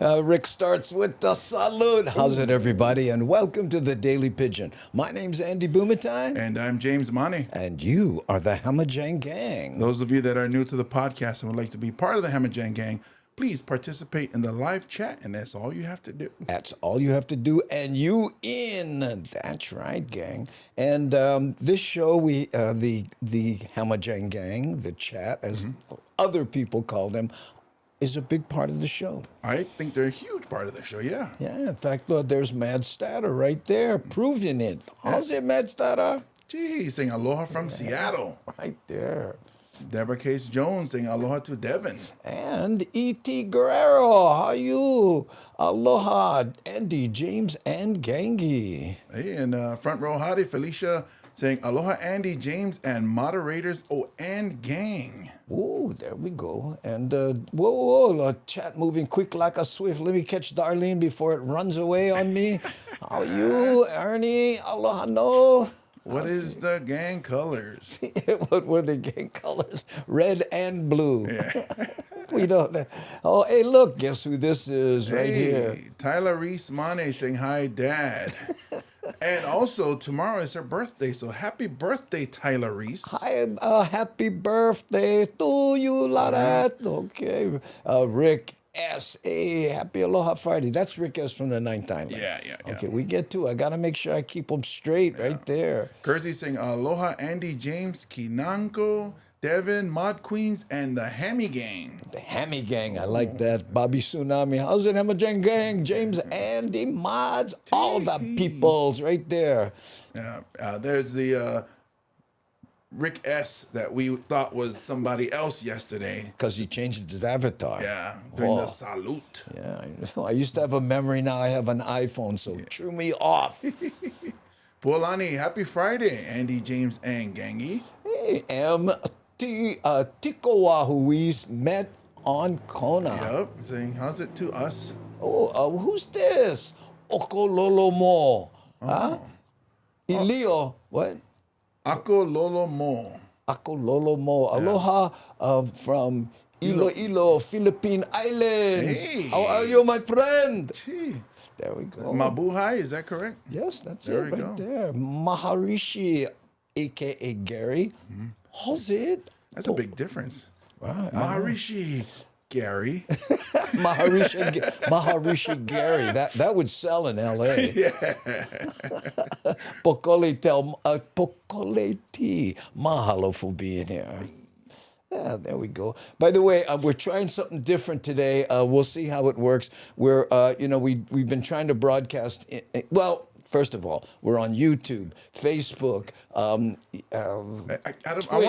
Rick starts with the salute. How's it, everybody? And welcome to the Daily Pidgin. My name's Andy Bumatai. And I'm James Mane. And you are the Hamajang Gang. Those of you that are new to the podcast and would like to be part of the Hamajang Gang, please participate in the live chat, and that's all you have to do. That's all you have to do, and you in. That's right, gang. And this show, the Hamajang Gang, the chat, as other people call them, is a big part of the show. I think they're a huge part of the show, yeah. Yeah, in fact, look, there's Mad Statter right there, proving it. How's it, Mad Statter? Gee, he's saying aloha from Seattle. Right there. Deborah Case Jones saying aloha to Devin. And E.T. Guerrero, how are you? Aloha, Andy, James, and Gangi. Hey, and front row hottie, Felicia saying aloha, Andy, James, and moderators, and gang. Oh, there we go. And whoa, chat moving quick like a swift. Let me catch Darlene before it runs away on me. How are you, Ernie? Aloha, no. What is the gang colors? What were the gang colors? Red and blue. Yeah. We don't know. Oh, hey, look, guess who this is right here? Tyler Reese Mane saying hi, Dad. And also, tomorrow is her birthday, so happy birthday, Tyler Reese. Hi, happy birthday to you, Larat. Okay. Rick S. Hey, happy Aloha Friday. That's Rick S. from the Ninth Island. Yeah. Okay, we get to. I got to make sure I keep them straight right there. Kersey saying aloha, Andy, James, Kinanko, Devin, Mod Queens, and the Hammy Gang. The Hammy Gang, I like that. Bobby Tsunami, how's it, Hamajang Gang? James, Andy, Mods, all the peoples right there. There's the Rick S. that we thought was somebody else yesterday. Because he changed his avatar. Yeah, during the salute. Yeah, I used to have a memory, now I have an iPhone, so chew me off. Puolani, happy Friday, Andy, James, and Gangi. Hey, Tikoa, who we met on Kona. Yep, saying how's it to us? Oh, who's this? Okololomo. Huh? Ilio, what? Ako Lolo Mo. Akololomo. Aloha from Iloilo, Philippine Islands. Hey. How are you, my friend? Gee. There we go. Mabuhay, is that correct? Yes, that's There it we right go. there. Maharishi, a.k.a. Gary. How's it? That's a big difference. Right, Maharishi Gary. Maharishi Gary. That would sell in L.A. Yeah. Pokoleti. Mahalo for being here. Yeah, there we go. By the way, we're trying something different today. We'll see how it works. We're, we've been trying to broadcast. First of all, we're on YouTube, Facebook, I want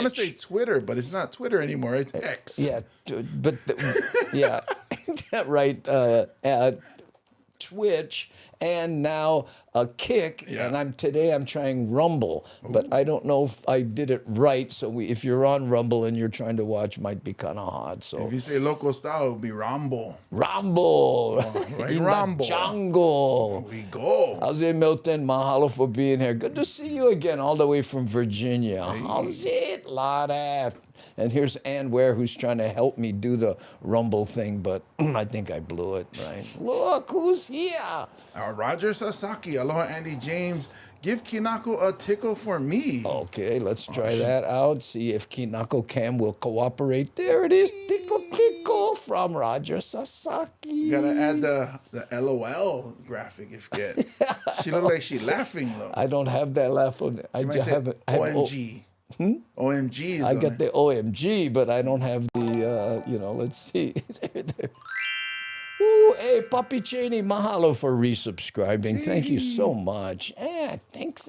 to say Twitter, but it's not Twitter anymore. It's X. Yeah, but yeah, right. Twitch and now Kick, and I'm trying Rumble, but I don't know if I did it right. So if you're on Rumble and you're trying to watch, might be kind of hard. So if you say local style, it would be Rambo. Rambo, Right, in Rambo. the jungle. Here we go. How's it, Milton? Mahalo for being here. Good to see you again, all the way from Virginia. Hey. How's it, Lada? And here's Ann Ware, who's trying to help me do the Rumble thing, but I think I blew it, right? Look who's here. Roger Sasaki, aloha, Andy James. Give Kinako a tickle for me. Okay, let's try that out. See if Kinako Cam will cooperate. There it is. Tickle, tickle from Roger Sasaki. You gotta add the LOL graphic if you get. She looked like she's laughing though. I don't have that laugh on it. I just have it. OMG. OMG is I got the OMG, but I don't have the, let's see. there. Ooh, hey, Puppy Cheney, mahalo for resubscribing. Thank you so much. Thanks.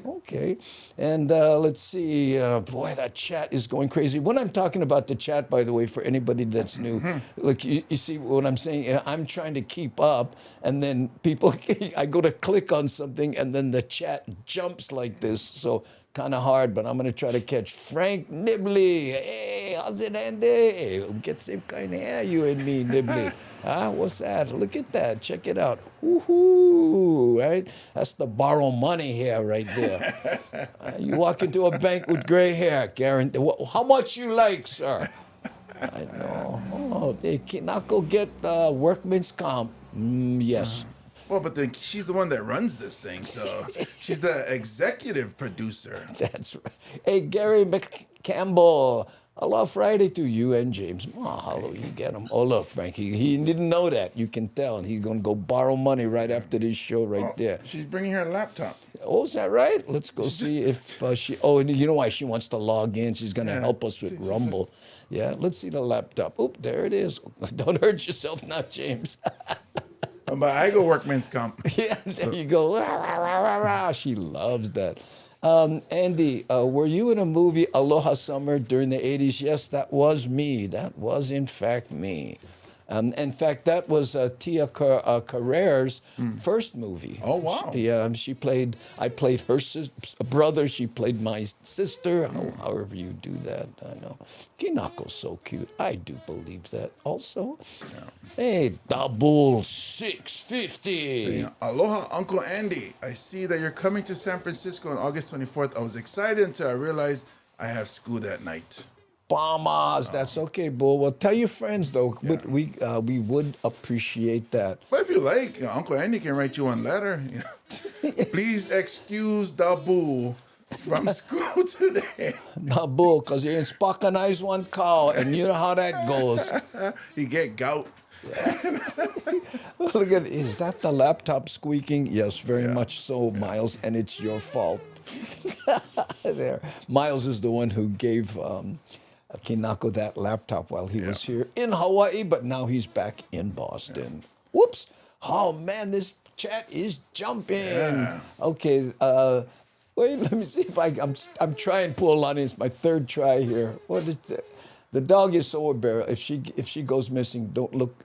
Okay. And let's see. Boy, that chat is going crazy. When I'm talking about the chat, by the way, for anybody that's new, look, you see what I'm saying? I'm trying to keep up, and then people, I go to click on something, and then the chat jumps like this. So kind of hard, but I'm going to try to catch Frank Nibley. Hey, how's it, Andy? Hey, get same kind of hair, you and me, Nibley. What's that? Look at that. Check it out. Woohoo, right? That's the borrow money hair right there. You walk into a bank with gray hair, guarantee. How much you like, sir? I know. Oh, they cannot go get workman's comp. Yes. Well, but then she's the one that runs this thing, so she's the executive producer. That's right. Hey, Gary McCampbell. Aloha Friday to you and James. Mahalo, you get him. Oh, look, Frankie, he didn't know that. You can tell. And he's going to go borrow money right after this show right there. She's bringing her laptop. Oh, is that right? Let's go see if she... Oh, you know why she wants to log in? She's going to help us with Rumble. Yeah, let's see the laptop. Oop, there it is. Don't hurt yourself now, James. But I go workman's comp. Yeah, there you go. Rah, rah, rah, rah, rah. She loves that. Andy, were you in a movie Aloha Summer during the 80s? Yes, that was me. That was, in fact, me. In fact, that was Tia Carrere's first movie. Oh, wow. I played her brother. She played my sister. However you do that, I know. Kinako's so cute. I do believe that also. Yeah. Hey, double 650. Aloha, Uncle Andy. I see that you're coming to San Francisco on August 24th. I was excited until I realized I have school that night. Bombers. That's okay, Bull. Well, tell your friends, though. Yeah. We would appreciate that. But if you like, Uncle Andy can write you one letter. Please excuse the bull from school today. The bull, because you're in Spockanize one cow, and you know how that goes. You get gout. Look at, is that the laptop squeaking? Yes, very much so, Miles, and it's your fault. There. Miles is the one who gave... Kinako that laptop while he was here in Hawaii, but now he's back in Boston. Yeah. Whoops. Oh, man, this chat is jumping. Yeah. Okay, wait, let me see if I'm trying Puolani. It's my third try here. What is that? The dog is so embarrassed. If she goes missing, don't look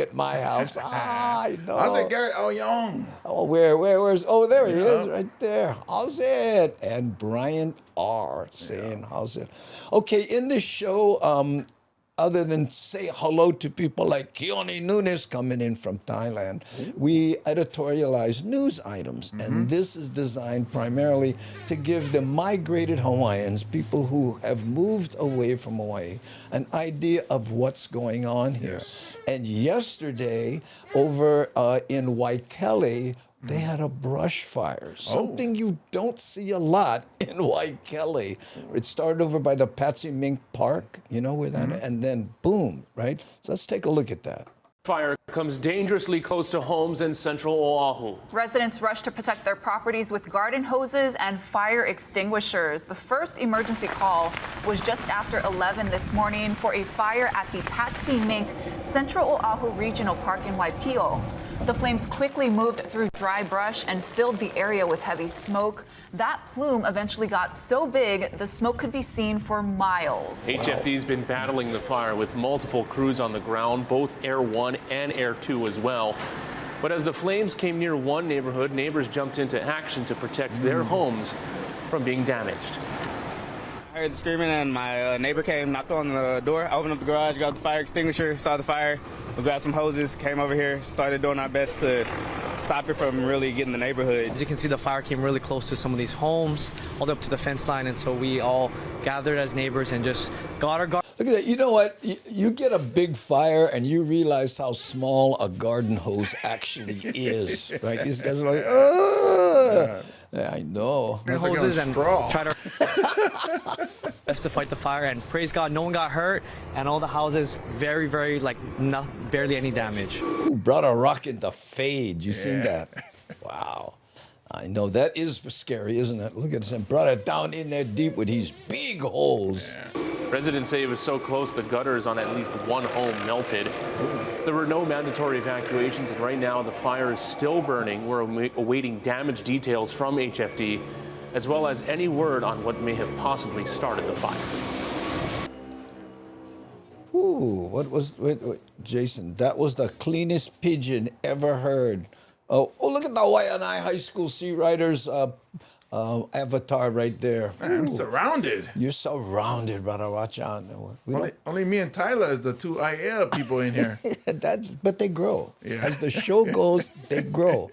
at my house. I know. How's it, Garrett? Oh, young. Oh, where's? Oh, there he is, right there. How's it? And Brian R. saying, how's it? Okay, in this show, other than say hello to people like Keone Nunes coming in from Thailand, we editorialize news items. And this is designed primarily to give the migrated Hawaiians, people who have moved away from Hawaii, an idea of what's going on here. Yes. And yesterday, over in Waikele, they had a brush fire, something you don't see a lot in Waikele. It started over by the Patsy Mink Park, you know where that is? And then boom, right? So let's take a look at that. Fire comes dangerously close to homes in central Oahu. Residents rushed to protect their properties with garden hoses and fire extinguishers. The first emergency call was just after 11 this morning for a fire at the Patsy Mink Central Oahu Regional Park in Waipio. The flames quickly moved through dry brush and filled the area with heavy smoke. That plume eventually got so big, the smoke could be seen for miles. HFD's been battling the fire with multiple crews on the ground, both Air 1 and Air 2 as well. But as the flames came near one neighborhood, neighbors jumped into action to protect their homes from being damaged. I heard the screaming and my neighbor came, knocked on the door. I opened up the garage, got the fire extinguisher, saw the fire. We grabbed some hoses, came over here, started doing our best to stop it from really getting the neighborhood. As you can see, the fire came really close to some of these homes, all the way up to the fence line, and so we all gathered as neighbors and just got our garden. Look at that. You know what? You get a big fire and you realize how small a garden hose actually is, right? These guys are like, oh. Yeah, I know. Hoses and try to best to fight the fire, and praise God, no one got hurt, and all the houses very, very barely any damage. Who brought a rock into fade? You seen that? Wow. I know, that is scary, isn't it? Look at this, and brought it down in there deep with these big holes. Yeah. Residents say it was so close the gutters on at least one home melted. There were no mandatory evacuations, and right now the fire is still burning. We're awaiting damage details from HFD, as well as any word on what may have possibly started the fire. Ooh, wait, Jason, that was the cleanest pigeon ever heard. Oh, look at the Waianae High School Sea Riders avatar right there. I'm surrounded. You're surrounded, brother. Watch out. Only me and Tyler is the two IA people in here. But they grow. Yeah. As the show goes, they grow.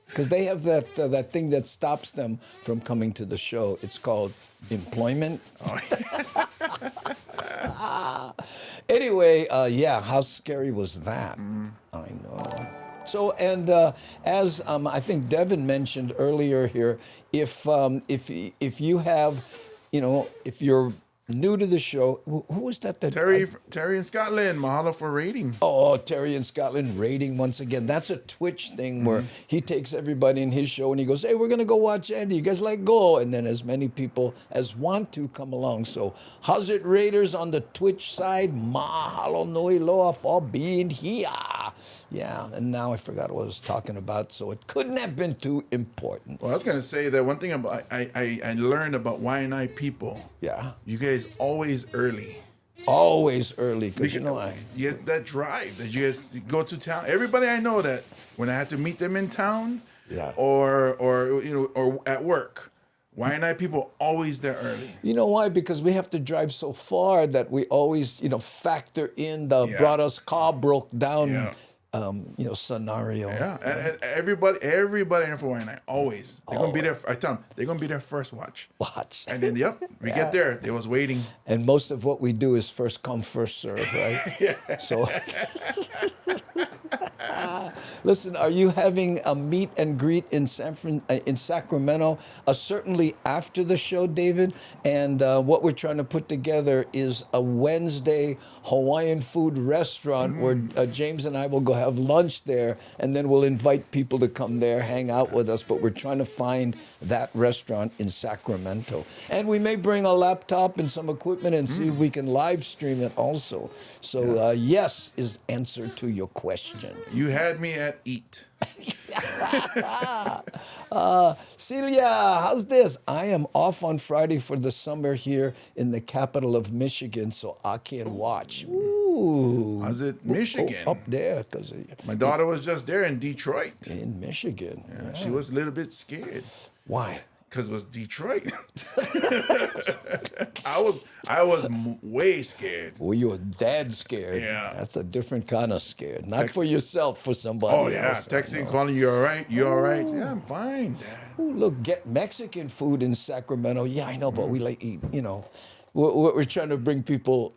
Because they have that thing that stops them from coming to the show. It's called employment. Oh. yeah, how scary was that? I know. So, and as I think Devin mentioned earlier here, if you have, if you're new to the show, who was that? Terry in Scotland, mahalo for rating. Oh, Terry in Scotland rating once again. That's a Twitch thing where he takes everybody in his show and he goes, hey, we're going to go watch Andy. You guys like go? And then as many people as want to come along. So how's it, Raiders, on the Twitch side? Mahalo nui loa for being here. Yeah, and now I forgot what I was talking about, so it couldn't have been too important. Well, I was going to say that one thing about I learned about Waianae people. Yeah. You guys always early. Always early, because you get that drive that you guys go to town. Everybody I know that when I had to meet them in town, or at work, Waianae people always there early. You know why? Because we have to drive so far that we always, factor in the brought us car broke down. Scenario. Yeah, and everybody in for Waianae always. They're gonna be there. I tell them they're gonna be there first watch. And then we get there. They was waiting. And most of what we do is first come, first serve, right? Yeah. So, listen, are you having a meet and greet in Sacramento? Certainly after the show, David. And what we're trying to put together is a Wednesday Hawaiian food restaurant where James and I will go have lunch there, and then we'll invite people to come there, hang out with us. But we're trying to find that restaurant in Sacramento. And we may bring a laptop and some equipment and see if we can live stream it also. So yes is answer to your question. You had me at eat. Celia, how's this? I am off on Friday for the summer here in the capital of Michigan, so I can watch. Ooh. How's it, Michigan? Up there. My daughter was just there in Detroit. In Michigan. Yeah. She was a little bit scared. Why? Because it was Detroit. I was way scared. Well, you were dad scared. Yeah. That's a different kind of scared. Not for yourself, for somebody else. Oh, yeah. Texting, calling, you all right? You all right? Yeah, I'm fine, Dad. Ooh, look, get Mexican food in Sacramento. Yeah, I know, but we like eat, We're trying to bring people.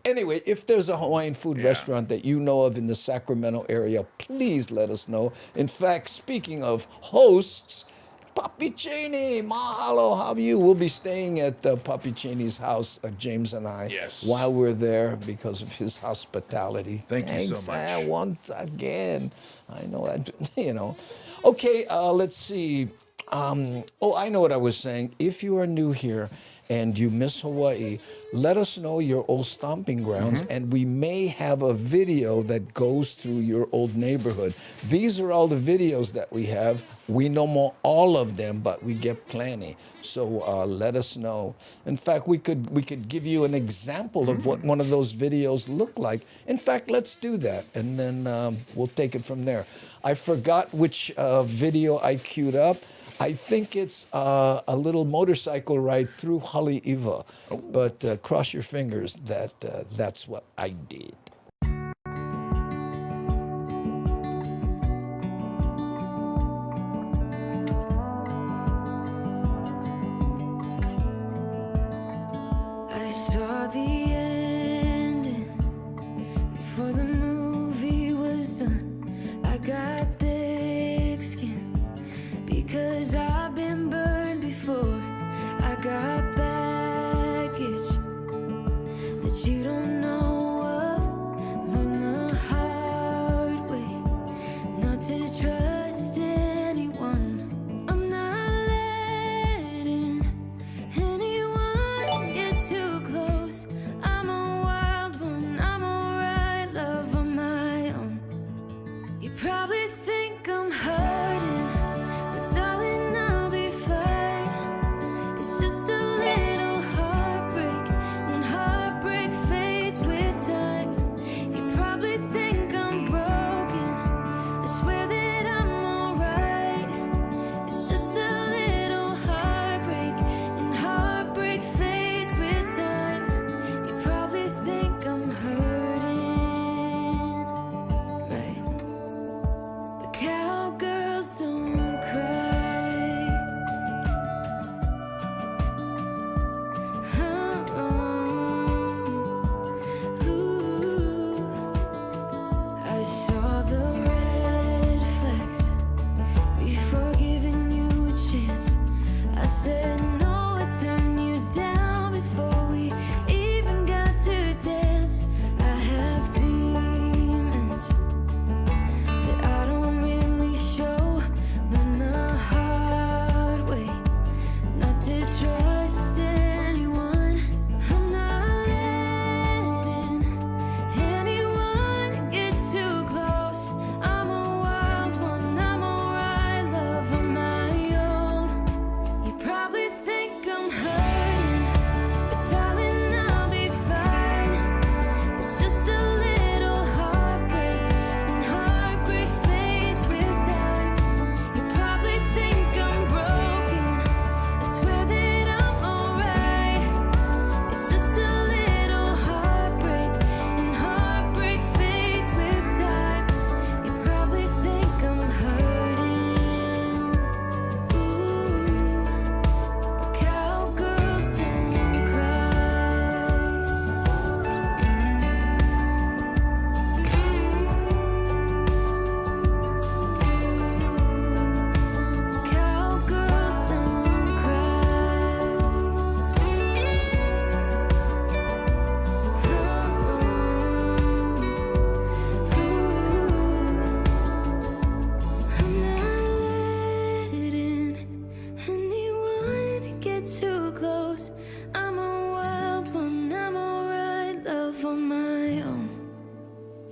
Anyway, if there's a Hawaiian food restaurant that you know of in the Sacramento area, please let us know. In fact, speaking of hosts, Papi Cheney, mahalo, how are you? We'll be staying at Papi Cheney's house, James and I, while we're there because of his hospitality. Thanks you so much. Once again. I know that, Okay, let's see. I know what I was saying. If you are new here and you miss Hawaii, let us know your old stomping grounds, and we may have a video that goes through your old neighborhood. These are all the videos that we have. We know more all of them, but we get plenty. So let us know. In fact, we could give you an example of what one of those videos look like. In fact, let's do that, and then we'll take it from there. I forgot which video I queued up. I think it's a little motorcycle ride through Haleiwa, but cross your fingers that that's what I did. I saw the ending before the movie was done. I got thick skin because I've been burned before. I got baggage that you don't know of. Learn the hard way not to trust anyone. I'm not letting anyone get too close. I'm a wild one, I'm alright, love on my own. You probably think I'm hurting, darling, I'll be fine. It's just a little heartbreak. When heartbreak fades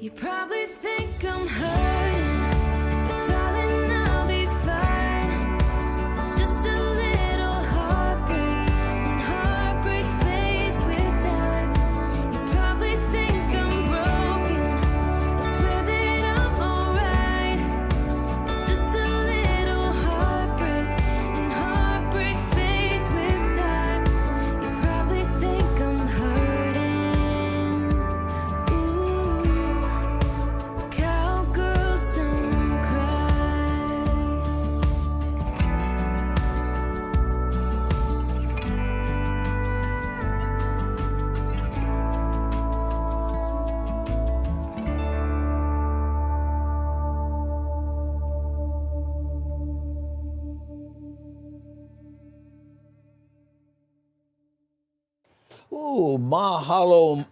You probably think I'm hurting, but darling, I'll be fine. It's just a little heartbreak, and heartbreak fades with time. You probably think I'm broken, I swear that I'm alright. It's just a little heartbreak, and heartbreak fades with time. You probably think I'm hurting. Ooh, cowgirls don't cry. Ooh, mahalo,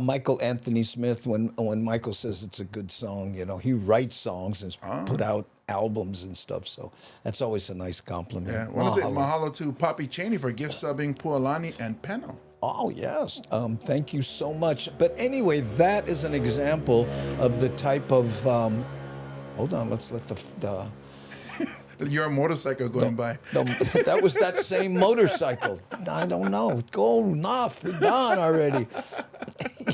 Michael Anthony Smith. When Michael says it's a good song, you know, he writes songs and put out albums and stuff. So that's always a nice compliment. Yeah, I want to say mahalo to Poppy Cheney for gift subbing Pualani and Penno. Oh, yes. Thank you so much. But anyway, that is an example of the type of... hold on, let's let the Your motorcycle going by. that was that same motorcycle. I don't know. Go enough. We're done already.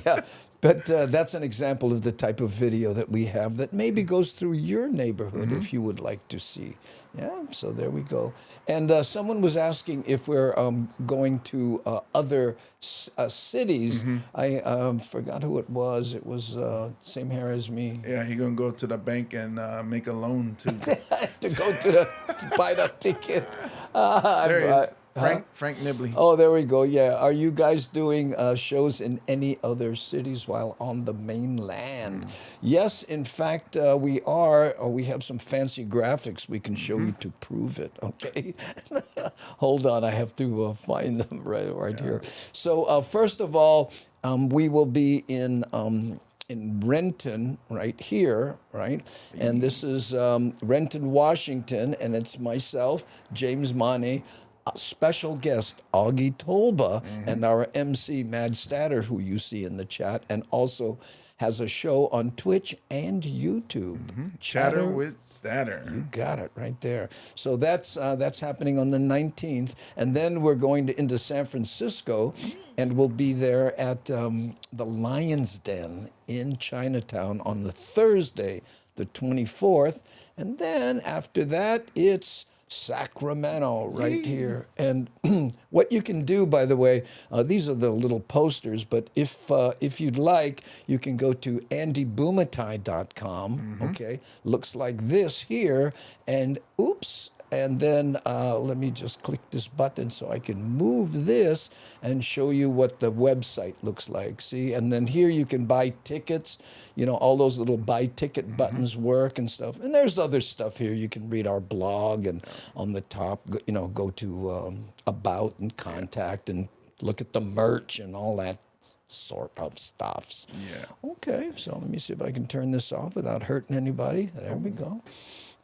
Yeah, but that's an example of the type of video that we have that maybe goes through your neighborhood if you would like to see. Yeah, so there we go. And someone was asking if we're going to other cities. I forgot who it was. It was same hair as me. Yeah, he gonna go to the bank and make a loan to to buy the ticket. there he is. Frank Nibley. Oh, there we go. Yeah. Are you guys doing shows in any other cities while on the mainland? Yes, in fact, we are. We have some fancy graphics we can show you to prove it. Okay. Hold on. I have to find them right here. So first of all, we will be in Renton, right here, right? And this is Renton, Washington, and it's myself, James Mane, special guest Augie Tolba, and our MC Mad Statter, who you see in the chat, and also has a show on Twitch and YouTube. Chatter with Statter. You got it right there. So that's happening on the 19th, and then we're going into San Francisco, and we'll be there at the Lion's Den in Chinatown on the Thursday, the 24th, and then after that it's Sacramento right here. And what you can do, by the way, these are the little posters, but if you'd like, you can go to andybumatai.com, okay? Looks like this here, and oops, and then let me just click this button so I can move this and show you what the website looks like. See, and then here you can buy tickets. You know, all those little buy ticket buttons work and stuff. And there's other stuff here. You can read our blog, and on the top, you know, go to about and contact and look at the merch and all that sort of stuffs. Yeah. Okay, so let me see if I can turn this off without hurting anybody. There we go.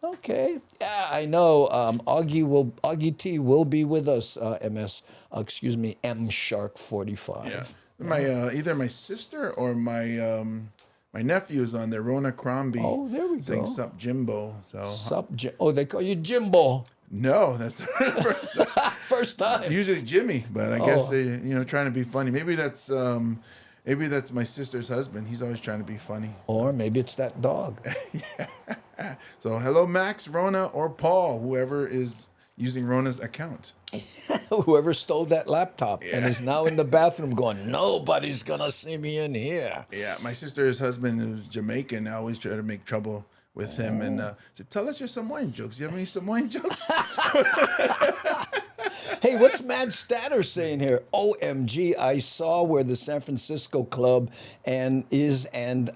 Okay. Yeah, I know. Augie T will be with us. M Shark 45. Yeah. My either my sister or my nephew is on there. Rona Crombie. Oh, there we go. Saying Sup Jimbo. So they call you Jimbo. No, that's the first time. First time. Usually Jimmy, but I guess they trying to be funny. Maybe that's my sister's husband. He's always trying to be funny. Or maybe it's that dog. Yeah. So hello, Max, Rona, or Paul, whoever is using Rona's account. Whoever stole that laptop and is now in the bathroom going, nobody's going to see me in here. Yeah, my sister's husband is Jamaican. I always try to make trouble with him and said, tell us your Samoan jokes. You have any Samoan jokes? Hey, what's Mad Statter saying here? OMG, I saw where the San Francisco club and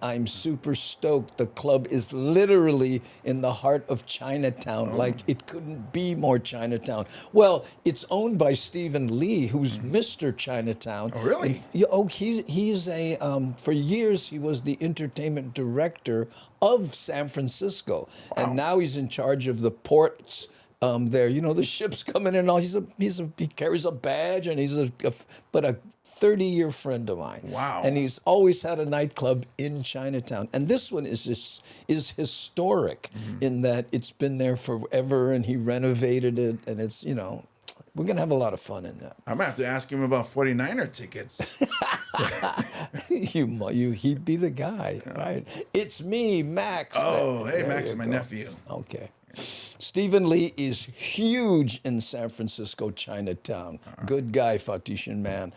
I'm super stoked. The club is literally in the heart of Chinatown. Like, it couldn't be more Chinatown. Well, it's owned by Stephen Lee, who's Mr. Chinatown. Oh, really? And, he's a, for years, he was the entertainment director of San Francisco. Wow. And now he's in charge of the ports there. You know, the ship's coming in. And all he carries a badge, and he's a 30-year friend of mine. Wow. And he's always had a nightclub in Chinatown. And this one is historic in that it's been there forever, and he renovated it, and it's, you know, we're going to have a lot of fun in that. I'm going to have to ask him about 49er tickets. He'd be the guy, right? It's me, Max. Oh, hey, There Max you is my go. nephew. Okay. Stephen Lee is huge in San Francisco, Chinatown. Good guy, Fatishan man.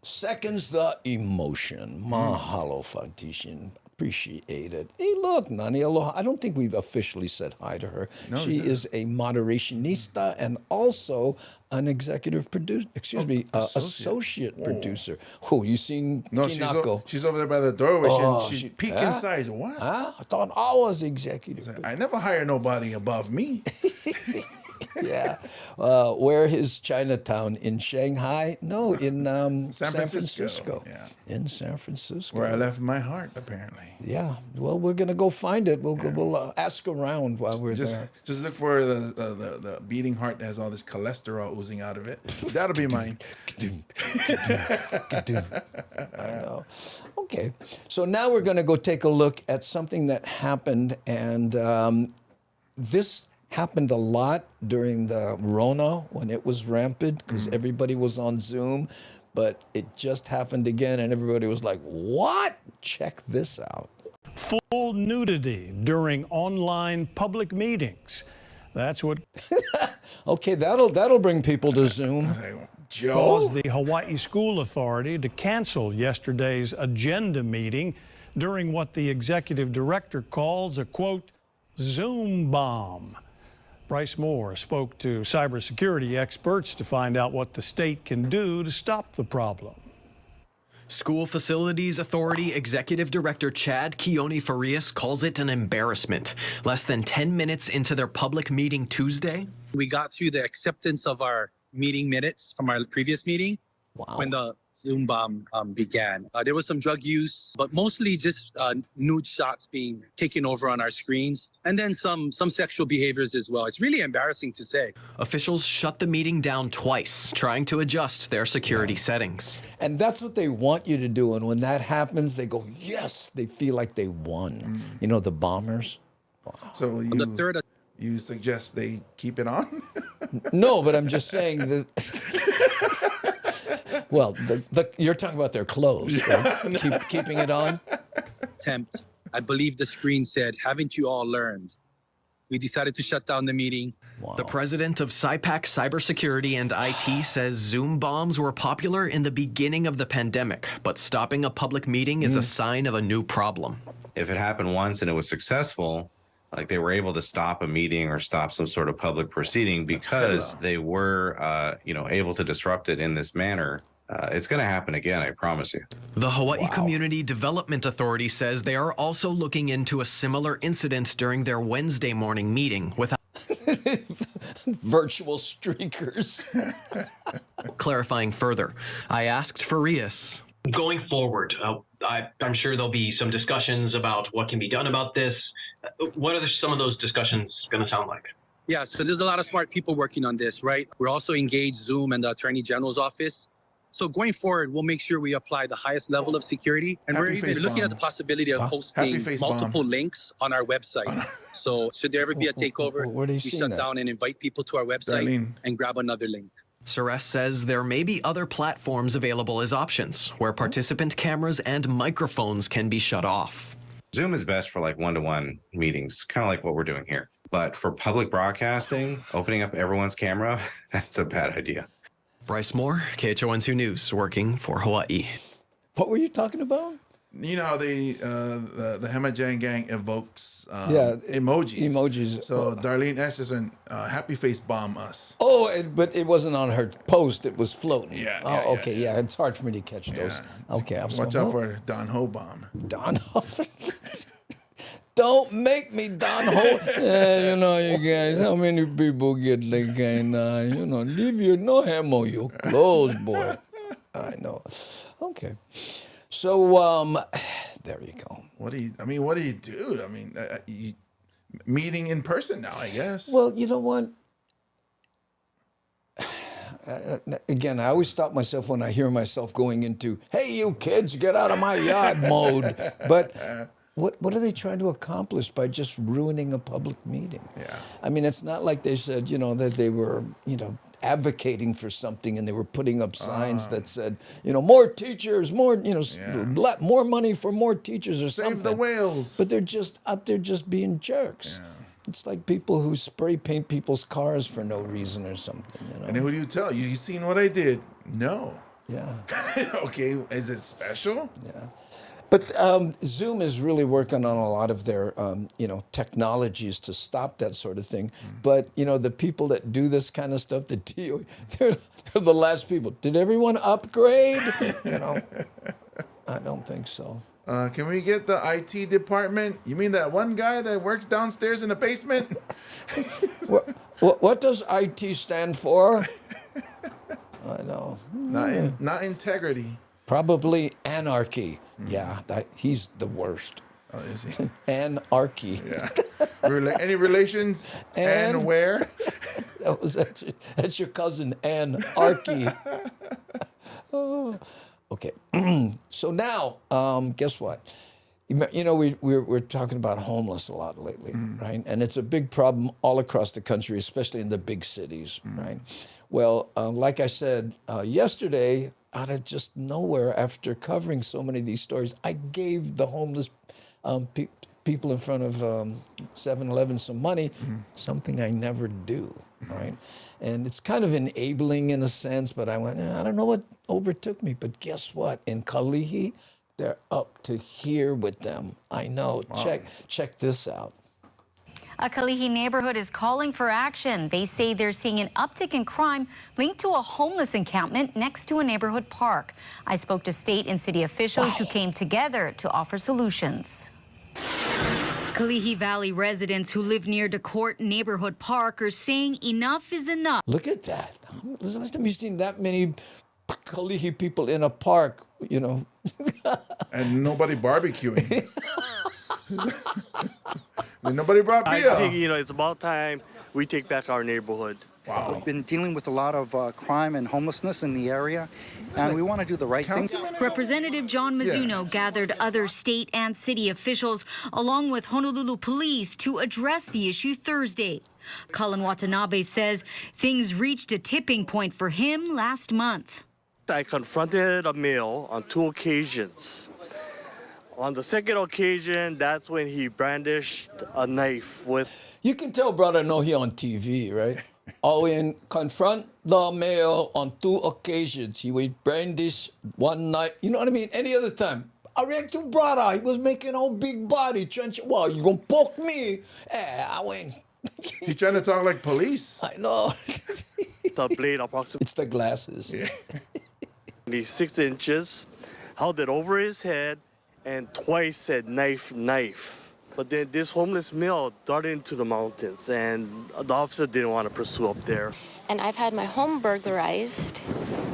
Seconds the emotion. Mahalo, Fatishan. Appreciate it. Hey, look, Nani Aloha. I don't think we've officially said hi to her. She is a moderationista and also an executive producer. Excuse me, associate producer. Oh, you seen No, Kinako? she's over there by the doorway. She peek Huh? inside. What? Huh? I thought I was executive. I never hire nobody above me. Yeah. Where is Chinatown? In Shanghai? No, in San Francisco. Yeah. In San Francisco. Where I left my heart, apparently. Yeah. Well, we're going to go find it. We'll ask around while we're there. Just look for the beating heart that has all this cholesterol oozing out of it. That'll be mine. I know. Okay. So now we're going to go take a look at something that happened, and this happened a lot during the Rona when it was rampant because everybody was on Zoom, but it just happened again, and everybody was like, "What? Check this out." Full nudity during online public meetings. That's what Okay, that'll bring people to Zoom. Joe. caused the Hawaii School Authority to cancel yesterday's agenda meeting during what the executive director calls a, quote, Zoom bomb. Bryce Moore spoke to cybersecurity experts to find out what the state can do to stop the problem. School Facilities Authority Executive Director Chad Keone Farias calls it an embarrassment. Less than 10 minutes into their public meeting Tuesday, we got through the acceptance of our meeting minutes from our previous meeting when the Zoom bomb began. There was some drug use, but mostly just nude shots being taken over on our screens, and then some sexual behaviors as well. It's really embarrassing to say. officials shut the meeting down twice, trying to adjust their security settings. And that's what they want you to do. And when that happens, they go, yes, they feel like they won. You know, the bombers. So On the third, you suggest they keep it on? No, but I'm just saying that. Well, you're talking about their clothes, right? Keeping it on. attempt, I believe the screen said, "Haven't you all learned?" We decided to shut down the meeting. The president of SIPAC Cybersecurity and IT says Zoom bombs were popular in the beginning of the pandemic, but stopping a public meeting is a sign of a new problem. If it happened once and it was successful, like they were able to stop a meeting or stop some sort of public proceeding because they were, able to disrupt it in this manner, it's going to happen again, I promise you. The Hawaii Community Development Authority says they are also looking into a similar incident during their Wednesday morning meeting without Virtual streakers. clarifying further. I asked Farias. Going forward, I'm sure there'll be some discussions about what can be done about this. What are some of those discussions going to sound like? Yeah, so there's a lot of smart people working on this, right? We're also engaged Zoom and the Attorney General's office. So going forward, we'll make sure we apply the highest level of security. And we're even looking at the possibility of posting multiple links on our website. So should there ever be a takeover, we shut down and invite people to our website and grab another link. Suresh says there may be other platforms available as options where participant cameras and microphones can be shut off. Zoom is best for like one-to-one meetings, kind of like what we're doing here. But for public broadcasting, opening up everyone's camera, that's a bad idea. Bryce Moore, KHON2 News, working for Hawaii. What were you talking about? You know how the Hemajang gang evokes emojis. So Darlene Esserson, happy face bomb us. Oh, but it wasn't on her post. It was floating. Yeah. It's hard for me to catch those. Okay, I'm sorry. Watch out for Don Ho bomb. Don Ho. Don't make me Don Ho. You know, you guys, how many people get that kind of, leave your no hemo, your clothes, boy. I know. Okay. So, there you go. What do you do? I mean, meeting in person now, I guess. Well, you know what? Again, I always stop myself when I hear myself going into, hey, you kids, get out of my yard mode. But what are they trying to accomplish by just ruining a public meeting? Yeah. I mean, it's not like they said, that they were, advocating for something and they were putting up signs that said, more teachers, more, more money for more teachers or something. Save the whales. But they're just out there just being jerks. Yeah. It's like people who spray paint people's cars for no reason or something. And then who do you tell? You seen what I did? No. Yeah. Okay, is it special? Yeah. But Zoom is really working on a lot of their, technologies to stop that sort of thing. But, the people that do this kind of stuff, the DOE, they're the last people. Did everyone upgrade? I don't think so. Can we get the IT department? You mean that one guy that works downstairs in the basement? What does IT stand for? I know. Not integrity. Probably anarchy. Yeah, he's the worst. Oh, is he? Anarchy. Yeah. Any relations? And where? That's your cousin, Anarchy. Oh. Okay. So now, guess what? We're talking about homeless a lot lately, right? And it's a big problem all across the country, especially in the big cities, right? Well, like I said yesterday, out of just nowhere, after covering so many of these stories, I gave the homeless people in front of 7-Eleven some money, something I never do, right? And it's kind of enabling in a sense, but I went, I don't know what overtook me, but guess what? In Kalihi, they're up to here with them. I know. Wow. Check this out. A Kalihi neighborhood is calling for action. They say they're seeing an uptick in crime linked to a homeless encampment next to a neighborhood park. I spoke to state and city officials who came together to offer solutions. Kalihi Valley residents who live near DeCourt Neighborhood Park are saying enough is enough. Look at that. This is the last time you've seen that many Kalihi people in a park, And nobody barbecuing. Nobody brought beer. I think, it's about time we take back our neighborhood. Wow. We've been dealing with a lot of crime and homelessness in the area, and we want to do the right thing. Representative John Mizuno gathered other state and city officials, along with Honolulu police, to address the issue Thursday. Colin Watanabe says things reached a tipping point for him last month. I confronted a male on 2 occasions. On the second occasion, that's when he brandished a knife with... You can tell brother know he on TV, right? When confront the male on 2 occasions, he would brandish one knife. You know what I mean? Any other time. I ran to brother. He was making a big body. Well, you gonna poke me? I went. He's trying to talk like police. I know. The blade approximately... It's the glasses. Yeah. 6 inches, held it over his head, and twice said knife, knife. But then this homeless male darted into the mountains, and the officer didn't want to pursue up there. And I've had my home burglarized.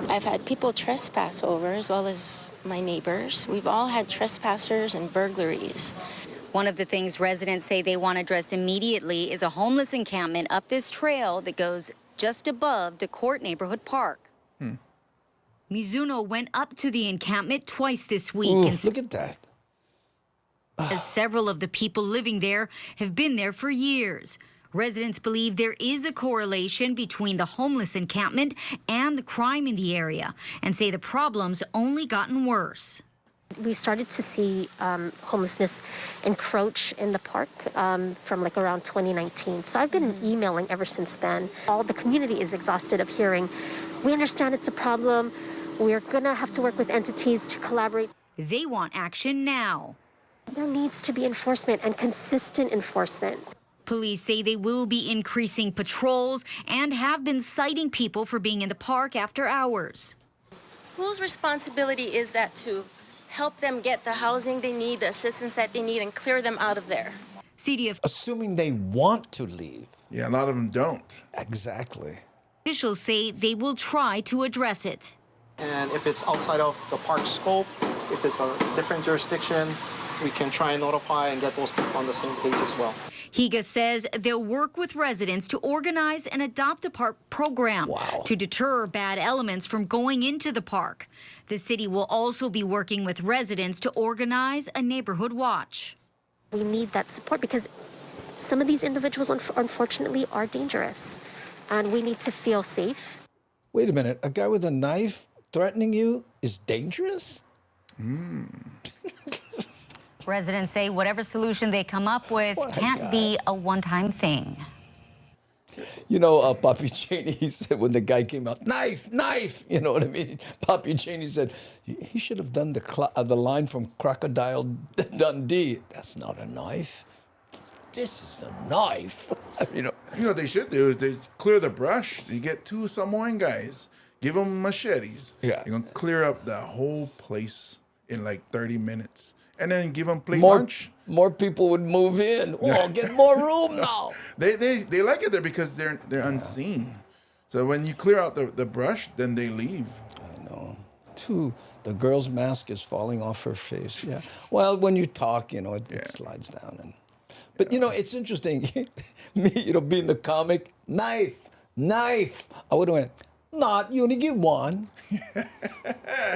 I've had people trespass over, as well as my neighbors. We've all had trespassers and burglaries. One of the things residents say they want addressed immediately is a homeless encampment up this trail that goes just above DeCourt Neighborhood Park. Mizuno went up to the encampment twice this week. Ooh, look at that. As several of the people living there have been there for years. Residents believe there is a correlation between the homeless encampment and the crime in the area, and say the problem's only gotten worse. We started to see homelessness encroach in the park from like around 2019. So I've been emailing ever since then. All the community is exhausted of hearing, we understand it's a problem. We're gonna have to work with entities to collaborate. They want action now. There needs to be enforcement and consistent enforcement. Police say they will be increasing patrols and have been citing people for being in the park after hours. Whose responsibility is that to help them get the housing they need, the assistance that they need, and clear them out of there? Assuming they want to leave. Yeah, a lot of them don't. Exactly. Officials say they will try to address it. And if it's outside of the park's scope, if it's a different jurisdiction, we can try and notify and get those people on the same page as well. Higa says they'll work with residents to organize and adopt a park program to deter bad elements from going into the park. The city will also be working with residents to organize a neighborhood watch. We need that support because some of these individuals, unfortunately, are dangerous, and we need to feel safe. Wait a minute, a guy with a knife threatening you is dangerous? Residents say whatever solution they come up with can't be a one-time thing. You know, Papi Cheney said when the guy came out, knife, knife, you know what I mean? Papi Cheney said, he should have done the line from Crocodile Dundee. That's not a knife. This is a knife. You know what they should do is they clear the brush. You get 2 Samoan guys, give them machetes. Yeah. You're going to clear up the whole place in like 30 minutes. And then give them plate lunch. More people would move in. Oh, get more room now. They like it there because they're unseen. So when you clear out the brush, then they leave. I know. Phew, the girl's mask is falling off her face. Yeah. Well, when you talk, you know, it slides down. But you know, it's interesting. Me, you know, being the comic, knife. I would have went, not, you only give one.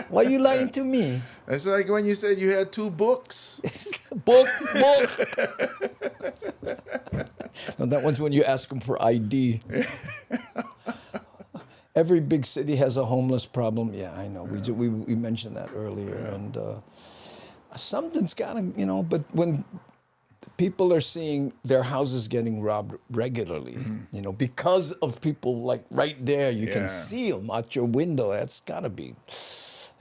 Why are you lying to me? It's like when you said you had 2 books. Book. No, that one's when you ask them for ID. Every big city has a homeless problem. Yeah, I know. We mentioned that earlier. And something's got to, you know, but when people are seeing their houses getting robbed regularly, you know, because of people like right there, you can see them out your window. That's got to be,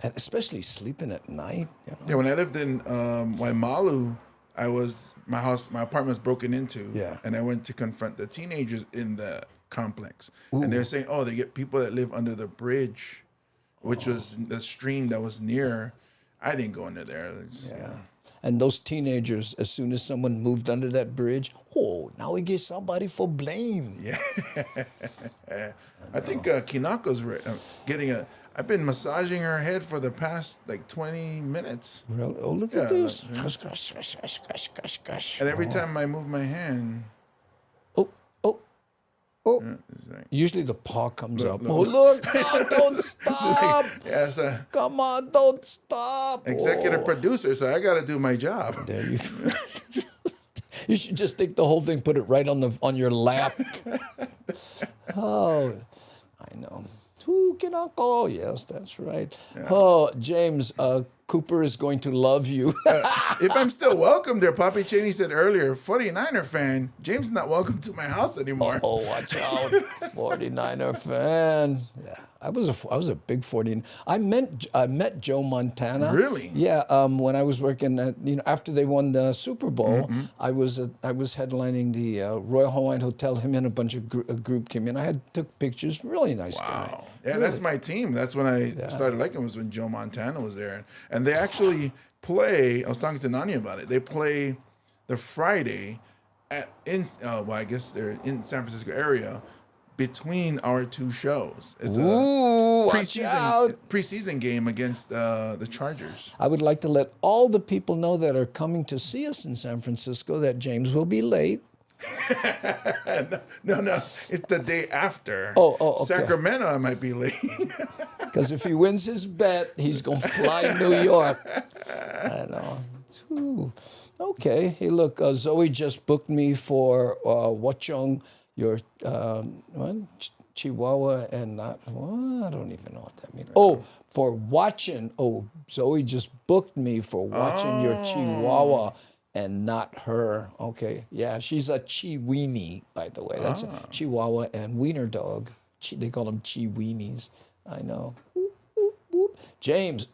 and especially sleeping at night. You know? Yeah, when I lived in Waimalu, my apartment was broken into. Yeah. And I went to confront the teenagers in the complex. And they're saying, they get people that live under the bridge, which was the stream that was near. I didn't go under there. And those teenagers, as soon as someone moved under that bridge, now we get somebody for blame. Yeah. I think Kinako's getting I've been massaging her head for the past like 20 minutes. Really? Oh, look at this. And every time I move my hand. Usually the paw comes up. Look, no, don't stop. Come on, don't stop. Executive producer, so I got to do my job. There you go. You should just take the whole thing, put it right on your lap. Oh, I know. Oh, yes, that's right. Yeah. Oh, James, Cooper is going to love you. If I'm still welcome there, Papi Cheney said earlier, 49er fan, James is not welcome to my house anymore. Oh, watch out. 49er fan. Yeah, I was a big 49. I met Joe Montana. Really? Yeah, when I was working at, after they won the Super Bowl, I was headlining the Royal Hawaiian Hotel. Him and a bunch of group came in. I took pictures. Really nice guy. Yeah, really. That's my team. That's when I started liking him, was when Joe Montana was there. And they actually play, I was talking to Nani about it, they play the Friday I guess they're in San Francisco area between our 2 shows. It's a preseason game against the Chargers. I would like to let all the people know that are coming to see us in San Francisco that James will be late. No, it's the day after. Okay. Sacramento, I might be late. Because if he wins his bet, he's going to fly New York. I know. Ooh. Okay. Hey, look, Zoe just booked me for Watchung, your Chihuahua and not, I don't even know what that means. For watching. Zoe just booked me for watching your Chihuahua and not her. Okay. Yeah, she's a Chiweenie, by the way. That's a Chihuahua and wiener dog. They call them Chiweenies. I know. James,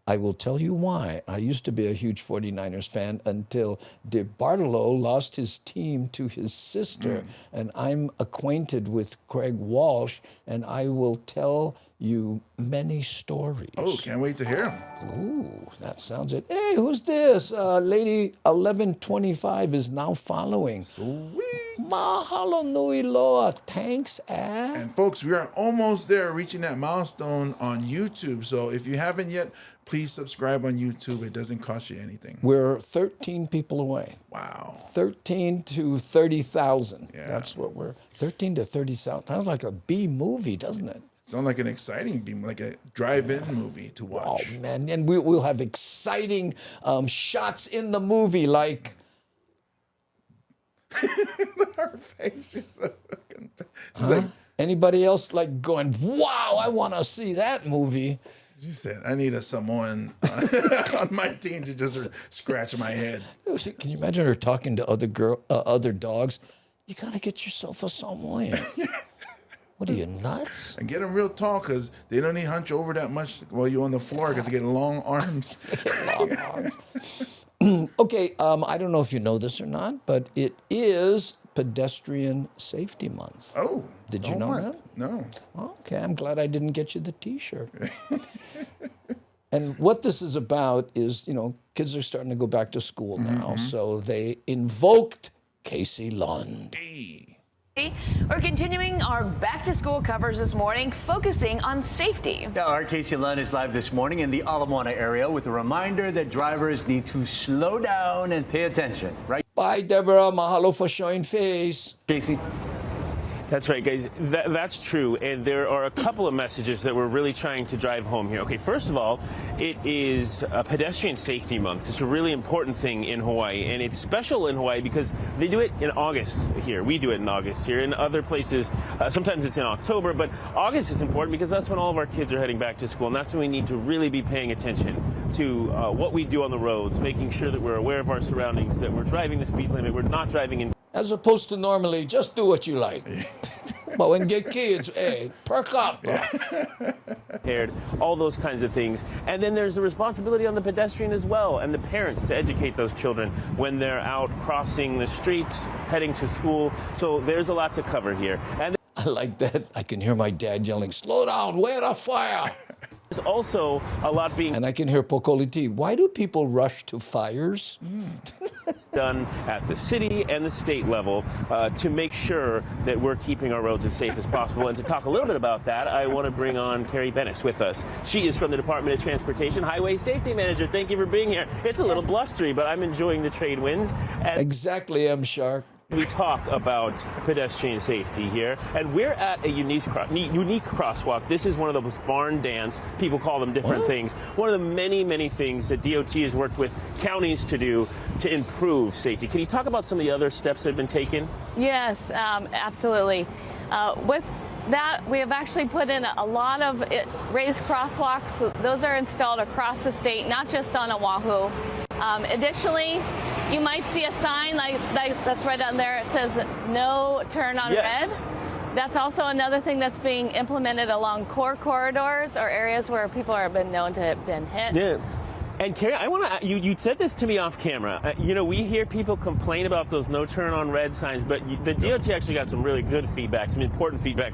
I will tell you why. I used to be a huge 49ers fan until DeBartolo lost his team to his sister. And I'm acquainted with Craig Walsh, and I will tell you many stories. Oh, can't wait to hear them. Ooh, that sounds it. Hey, who's this? Lady 1125 is now following. Sweet. Mahalo nui loa. Thanks, And folks, we are almost there, reaching that milestone on YouTube. So if you haven't yet, please subscribe on YouTube. It doesn't cost you anything. We're 13 people away. Wow. 13 to 30,000. Yeah. That's what we're, 13 to 30,000. Sounds like a B movie, doesn't it? Sounds like an exciting beam, like a drive-in movie to watch. Oh, man. And we'll have exciting shots in the movie, like... Her face is so fucking... Huh? Anybody else like going, wow, I want to see that movie? She said, I need a Samoan on my team to just scratch my head. Can you imagine her talking to other dogs? You got to get yourself a Samoan. What are you, nuts? And get them real tall because they don't need hunch over that much while you're on the floor because they get long arms. Long arms. Okay, I don't know if you know this or not, but it is Pedestrian Safety Month. Oh. Did you know that? No. Okay, I'm glad I didn't get you the T-shirt. And what this is about is, you know, kids are starting to go back to school now, so they invoked Casey Lund. We're continuing our back-to-school coverage this morning, focusing on safety. Now, our Casey Lund is live this morning in the Ala Moana area with a reminder that drivers need to slow down and pay attention, right? Bye, Deborah. Mahalo for showing face. Casey. That's right, guys. That's true. And there are a couple of messages that we're really trying to drive home here. Okay, first of all, it is a Pedestrian Safety Month. It's a really important thing in Hawaii, and it's special in Hawaii because they do it in August here. We do it in August here. In other places, sometimes it's in October, but August is important because that's when all of our kids are heading back to school, and that's when we need to really be paying attention to what we do on the roads, making sure that we're aware of our surroundings, that we're driving the speed limit, we're not driving in... As opposed to normally, just do what you like. But when get kids, hey, perk up. All those kinds of things. And then there's the responsibility on the pedestrian as well, and the parents to educate those children when they're out crossing the streets, heading to school. So there's a lot to cover here. And I like that. I can hear my dad yelling, slow down, wait a fire. There's also a lot being... And I can hear Pokoliti, why do people rush to fires? done at the city and the state level to make sure that we're keeping our roads as safe as possible. And to talk a little bit about that, I want to bring on Carrie Bennis with us. She is from the Department of Transportation, Highway Safety Manager. Thank you for being here. It's a little blustery, but I'm enjoying the trade winds. And exactly, M. Shark. We talk about pedestrian safety here, and we're at a unique crosswalk. This is one of those barn dance, people call them different things. One of the many, many things that DOT has worked with counties to do to improve safety. Can you talk about some of the other steps that have been taken? Yes, absolutely. With that, we have actually put in a lot of raised crosswalks. Those are installed across the state, not just on Oahu. Additionally, you might see a sign like that's right on there. It says no turn on red. That's also another thing that's being implemented along core corridors or areas where people have been known to have been hit. Yeah. And Carrie, I want to, you said this to me off camera. You know, we hear people complain about those no turn on red signs, but the DOT actually got some really good feedback, some important feedback.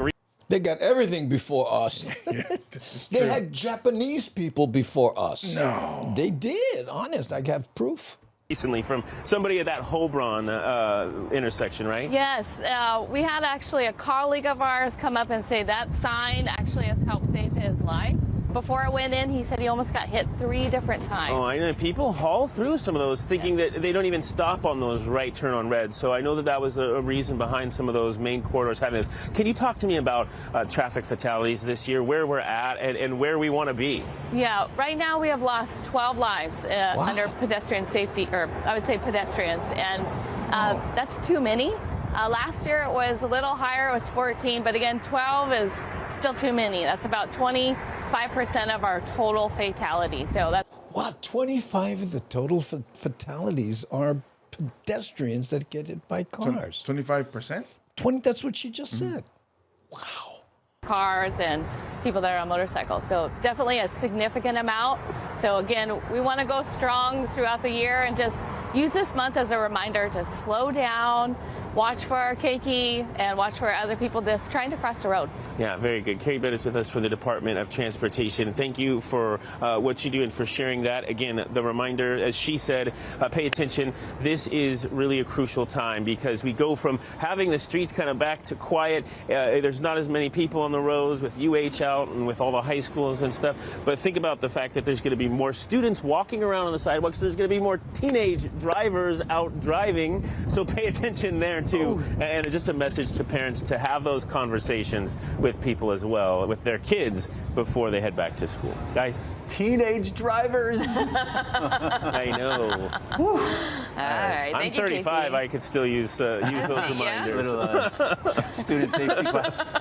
They got everything before us. They had Japanese people before us. No. They did, honest. I have proof. Recently from somebody at that Hobron intersection, right? Yes. We had actually a colleague of ours come up and say that sign actually has helped save his life. Before it went in, he said he almost got hit 3 different times. Oh, I know. People haul through some of those thinking that they don't even stop on those right turn on red. So I know that was a reason behind some of those main corridors having this. Can you talk to me about traffic fatalities this year, where we're at and where we want to be? Yeah, right now we have lost 12 lives under pedestrian safety, or I would say pedestrians, and that's too many. Last year it was a little higher, it was 14, but again, 12 is still too many. That's about 25% of our total fatalities. So that's what, 25 of the total fatalities are pedestrians that get hit by cars. 25%? 20. That's what she just said. cars and people that are on motorcycles. So definitely a significant amount. So again, we want to go strong throughout the year and just use this month as a reminder to slow down, watch for Keiki and watch for other people just trying to cross the road. Yeah, very good. Carrie Bett is with us from the Department of Transportation. Thank you for what you do and for sharing that. Again, the reminder, as she said, pay attention. This is really a crucial time because we go from having the streets kind of back to quiet. There's not as many people on the roads with UH out and with all the high schools and stuff. But think about the fact that there's going to be more students walking around on the sidewalks. There's going to be more teenage drivers out driving. So pay attention there too. And just a message to parents to have those conversations with people as well, with their kids before they head back to school. Guys. Teenage drivers. I know. All right. I'm Thank you, 35. Casey. I could still use those reminders. Little student safety class.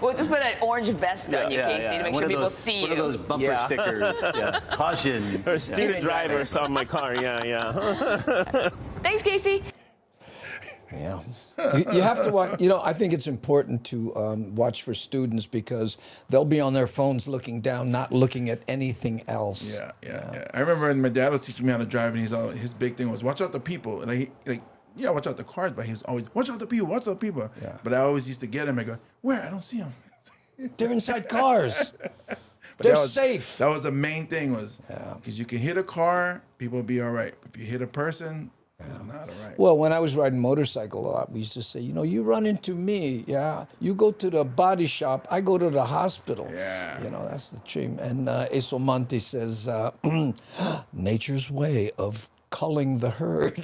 We'll just put an orange vest on you, Casey, to make sure people see one you. of those bumper stickers. Yeah. Caution. Or student drivers on my car. Yeah. Thanks, Casey. Yeah. You have to watch, I think it's important to watch for students because they'll be on their phones looking down, not looking at anything else. Yeah. I remember when my dad was teaching me how to drive, and his big thing was, watch out the people. And watch out the cars, but he was always, watch out the people, watch out the people. Yeah. But I always used to get him and go, where? I don't see them. They're inside cars. But They're that was, safe. That was the main thing was, because you can hit a car, people will be all right. If you hit a person, it's not all right. Well, when I was riding motorcycle a lot, we used to say, you run into me, you go to the body shop, I go to the hospital. Yeah. That's the dream. And Esomante says, nature's way of culling the herd.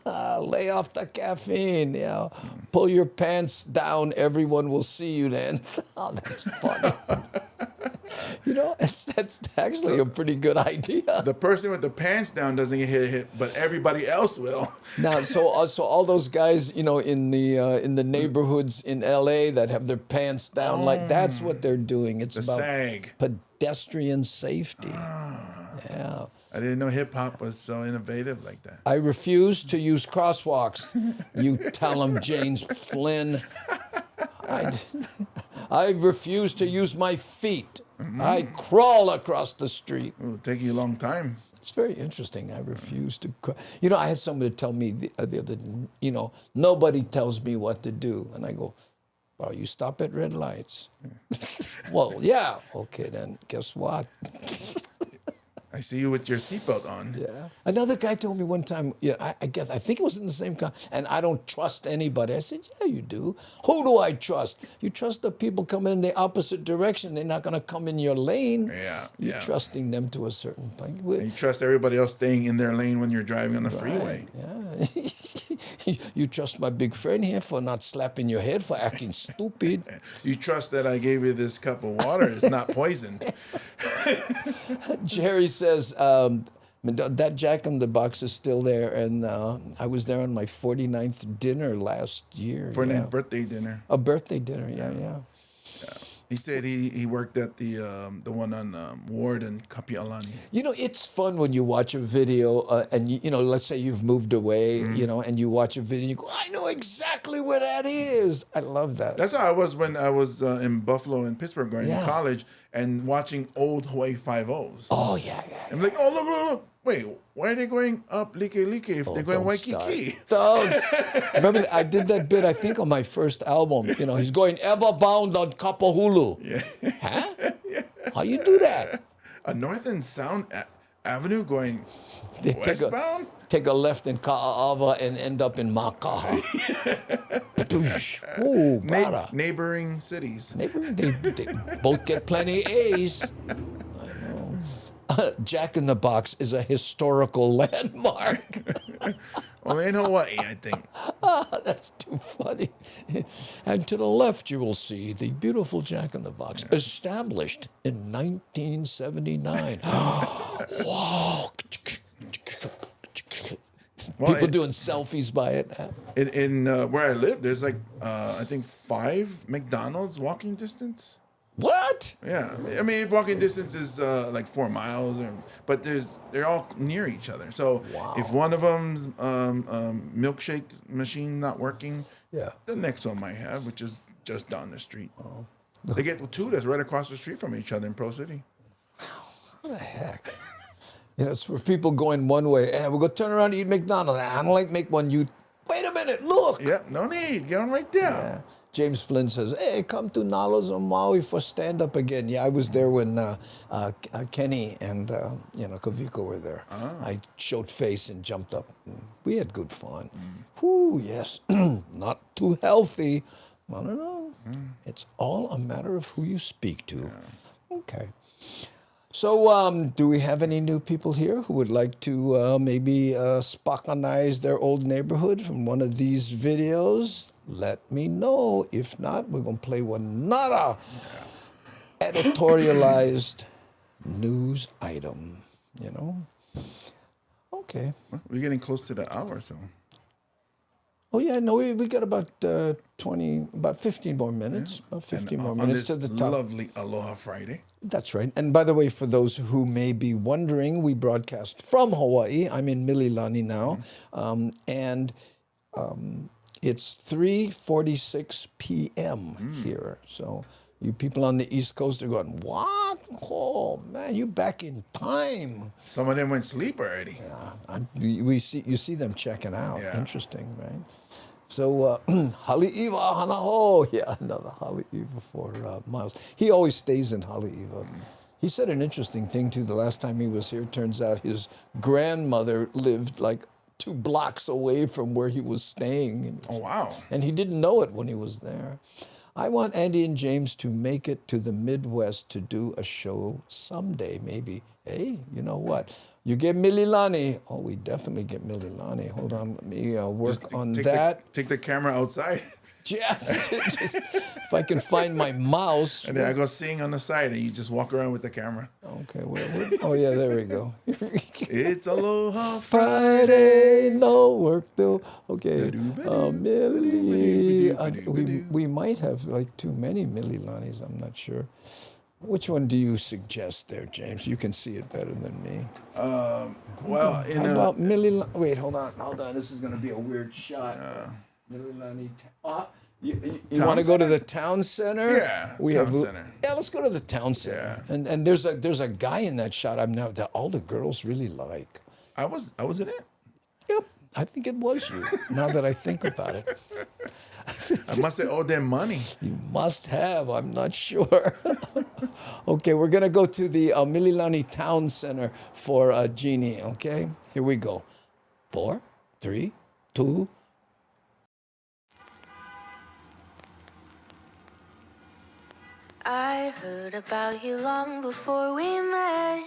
Lay off the caffeine, pull your pants down, everyone will see you then. Oh, that's funny. That's actually a pretty good idea. The person with the pants down doesn't get hit, but everybody else will. Now, so all those guys, in the neighborhoods in LA that have their pants down, like that's what they're doing. It's about SAG. Pedestrian safety. Yeah. I didn't know hip hop was so innovative like that. I refuse to use crosswalks. You tell them, James Flynn. I refuse to use my feet. I crawl across the street. It'll take you a long time. It's very interesting. I refuse to. I had somebody tell me the other, nobody tells me what to do. And I go, well, you stop at red lights. Well, yeah. Okay, then guess what? I see you with your seatbelt on. Yeah. Another guy told me one time, I think it was in the same car, and I don't trust anybody. I said, yeah, you do. Who do I trust? You trust the people coming in the opposite direction. They're not going to come in your lane. You're trusting them to a certain point. And you trust everybody else staying in their lane when you're driving on the freeway. Yeah. You trust my big friend here for not slapping your head for acting stupid. You trust that I gave you this cup of water. It's not poisoned. Jerry says, that Jack in the Box is still there, and I was there on my 49th dinner last year. 49th birthday dinner. A birthday dinner, yeah. He said he worked at the one on Ward and Kapi'olani. It's fun when you watch a video and let's say you've moved away, and you watch a video and you go, I know exactly where that is. I love that. That's how I was when I was in Buffalo and Pittsburgh going to college and watching old Hawaii 5-0s. Oh, yeah. I'm like, oh, look. Wait, why are they going up Like if they're going Waikiki? Don't. Remember, I did that bit, I think, on my first album. He's going everbound on Kapahulu. Yeah. Huh? How you do that? A North and Sound Avenue going westbound? Take a left in Ka'ava and end up in Makaha. Ooh, brother. Neighboring cities. They both get plenty A's. Jack in the Box is a historical landmark. Only in Hawaii, I think. That's too funny. And to the left, you will see the beautiful Jack in the Box, established in 1979. Whoa. People doing selfies by it. In where I live, there's I think 5 McDonald's walking distance. What? Yeah, I mean, if walking distance is 4 miles, but they're all near each other. So if one of them's milkshake machine not working, the next one might have, which is just down the street. Oh. They get 2 that's right across the street from each other in Pro City. What the heck? It's for people going one way. We're going to turn around and eat McDonald's. I don't like make one Wait a minute, look. Yep, no need. Get on right there. Yeah. James Flynn says, hey, come to Nalos on Maui for stand-up again. Yeah, I was there when Kenny and, Kaviko were there. I showed face and jumped up. We had good fun. Whew, yes. Not too healthy. I don't know. It's all a matter of who you speak to. Okay. So, do we have any new people here who would like to maybe Spockanize their old neighborhood from one of these videos? Let me know. If not, we're going to play one nada editorialized news item, Okay. We're getting close to the hour, so. Oh, yeah, no, we got about 15 more minutes. About 15 more minutes to the top. Lovely Aloha Friday. That's right. And by the way, for those who may be wondering, we broadcast from Hawaii. I'm in Mililani now. It's 3:46 p.m. here. So you people on the East Coast are going, what? Oh, man, you back in time. Some of them went sleep already. Yeah, you see them checking out. Yeah. Interesting, right? So, Haleiwa Hanaho. Yeah, another Haleiwa for Miles. He always stays in Haleiwa. He said an interesting thing, too. The last time he was here, turns out his grandmother lived like 2 blocks away from where he was staying. Oh, wow. And he didn't know it when he was there. I want Andy and James to make it to the Midwest to do a show someday, maybe. Hey, you know what? You get Mililani. Oh, we definitely get Mililani. Hold on, let me work on that. Take the camera outside. Yes, just, if I can find my mouse. And then I go sing on the side, and you just walk around with the camera. Okay, oh yeah, there we go. It's Aloha Friday, no work though. Okay, Millie. We might have like too many Mililanis. I'm not sure. Which one do you suggest there, James? You can see it better than me. Well, about wait, hold on. This is going to be a weird shot. Mililani. You want to go to the town center? Yeah, town center. Yeah, let's go to the town center. Yeah. And there's a guy in that shot that all the girls really like. I was in it. Yep, I think it was you. Now that I think about it. I must have owed them money. You must have. I'm not sure. Okay, we're gonna go to the Mililani Town Center for Jeannie. Okay, here we go. 4, 3, 2. I heard about you long before we met.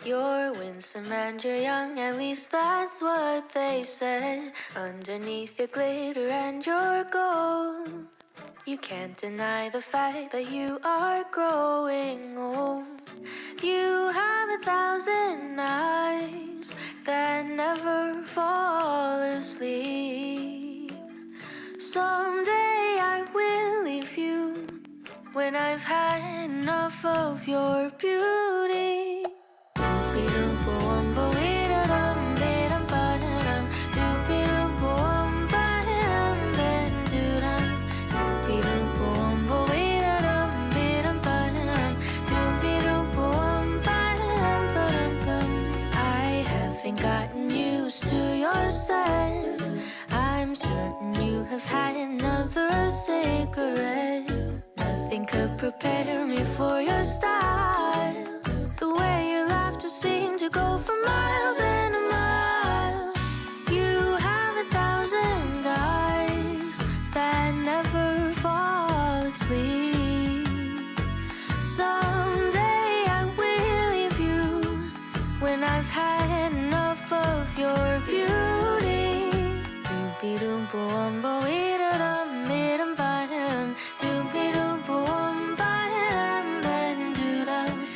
You're winsome and you're young, at least that's what they said. Underneath your glitter and your gold, you can't deny the fact that you are growing old. You have 1,000 eyes that never fall asleep. Someday I will leave you when I've had enough of your beauty. I haven't gotten used to your scent. I'm certain you have had another cigarette. Nothing could prepare me for your style. The way your laughter seemed to go for miles and miles. You have 1,000 eyes that never fall asleep. Someday I will leave you when I've had enough of your beauty. Doopy-doop-boom-bo-ee-da-dum-ee-dum-ba-dum. Doopy-doop-boom-ba-dum-ba-dum-ba-dum.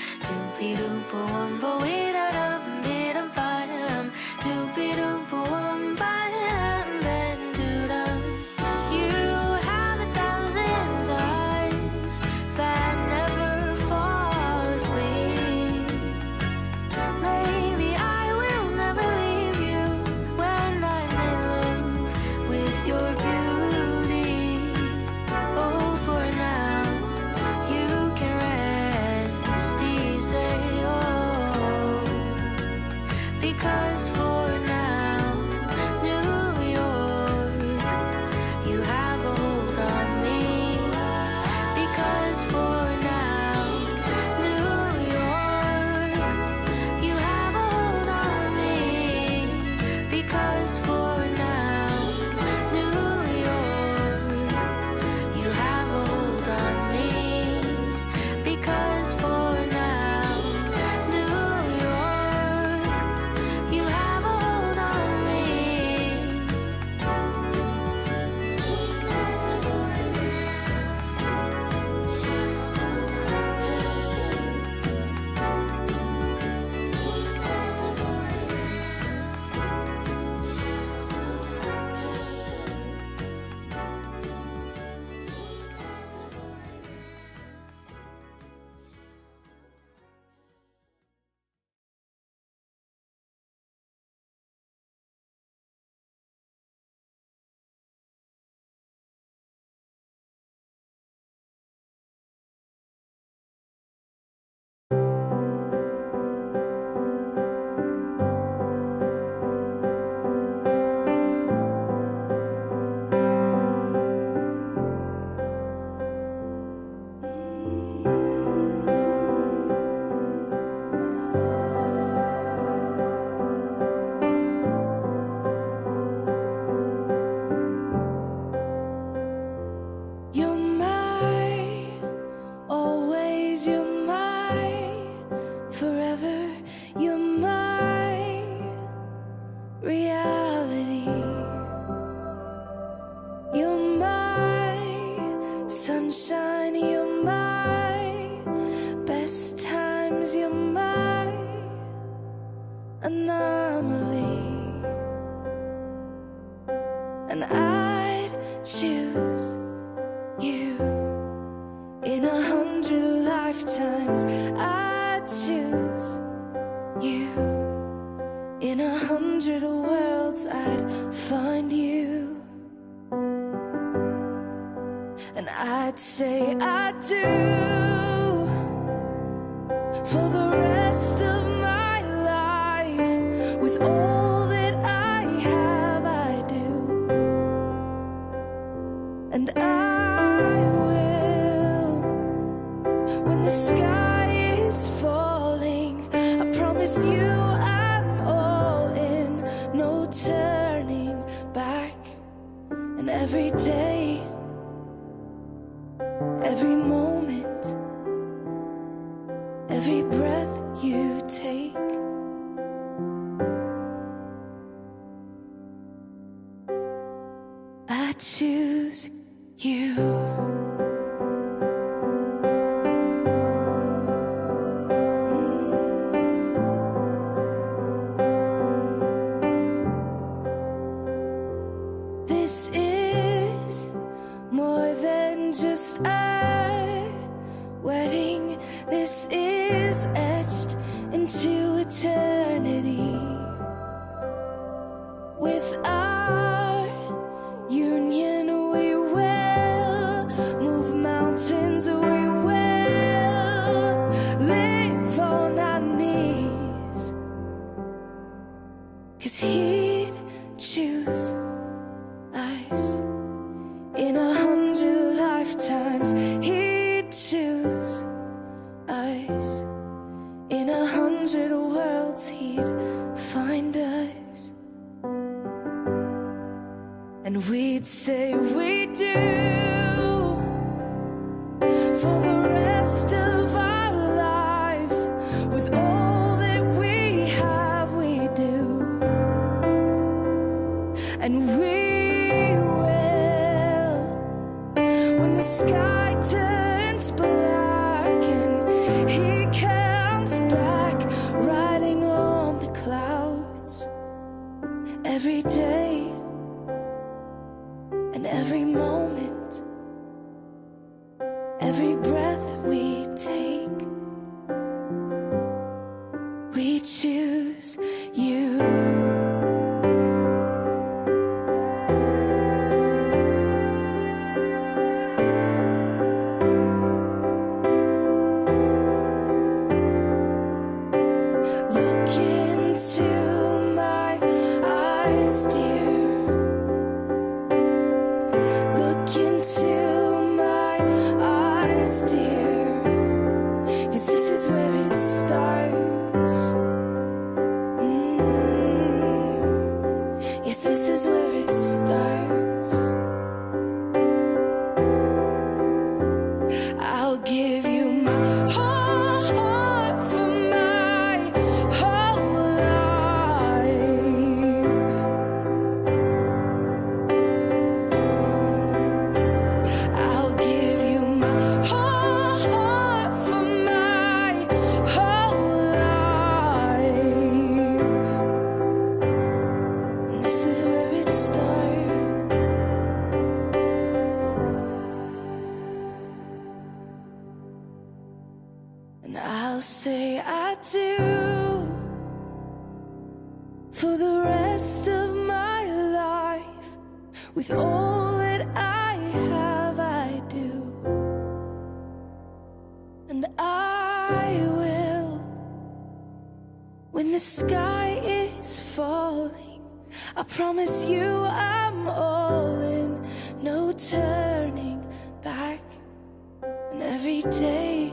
reality. You're my sunshine, you're my best times, you're my anomaly. And I'd choose you in 100 lifetimes. I'd choose you in 100 worlds. I'd find you, and I'd say I do for the rest of my life. With all that I have, I do, and I will when the sky is falling. I promise you I'm all in, no turning back. And every day, every moment, every breath you take, I choose you. This is more than just a wedding. This is etched into eternity. With our union, we will move mountains. We will live on our knees. 'Cause he'd choose us in 100 lifetimes. He'd choose us in 100 worlds. He'd find us, and we'd say we do for the rest of our lives. With all that we have, we do, and we will when the sky turns black and he comes back riding on the clouds. Every day and every moment, every breath we take, we choose you. Look into my eyes, dear. Look into my eyes, dear. 'Cause this is where it starts. Yes, this is where it starts. I'll give you my whole heart for my whole life. I'll give you my whole heart for my whole life. And this is where it starts. And I'll say I do for the rest of my life. With all that I have, I do, and I will when the sky is falling. I promise you I'm all in, no turning back. And every day,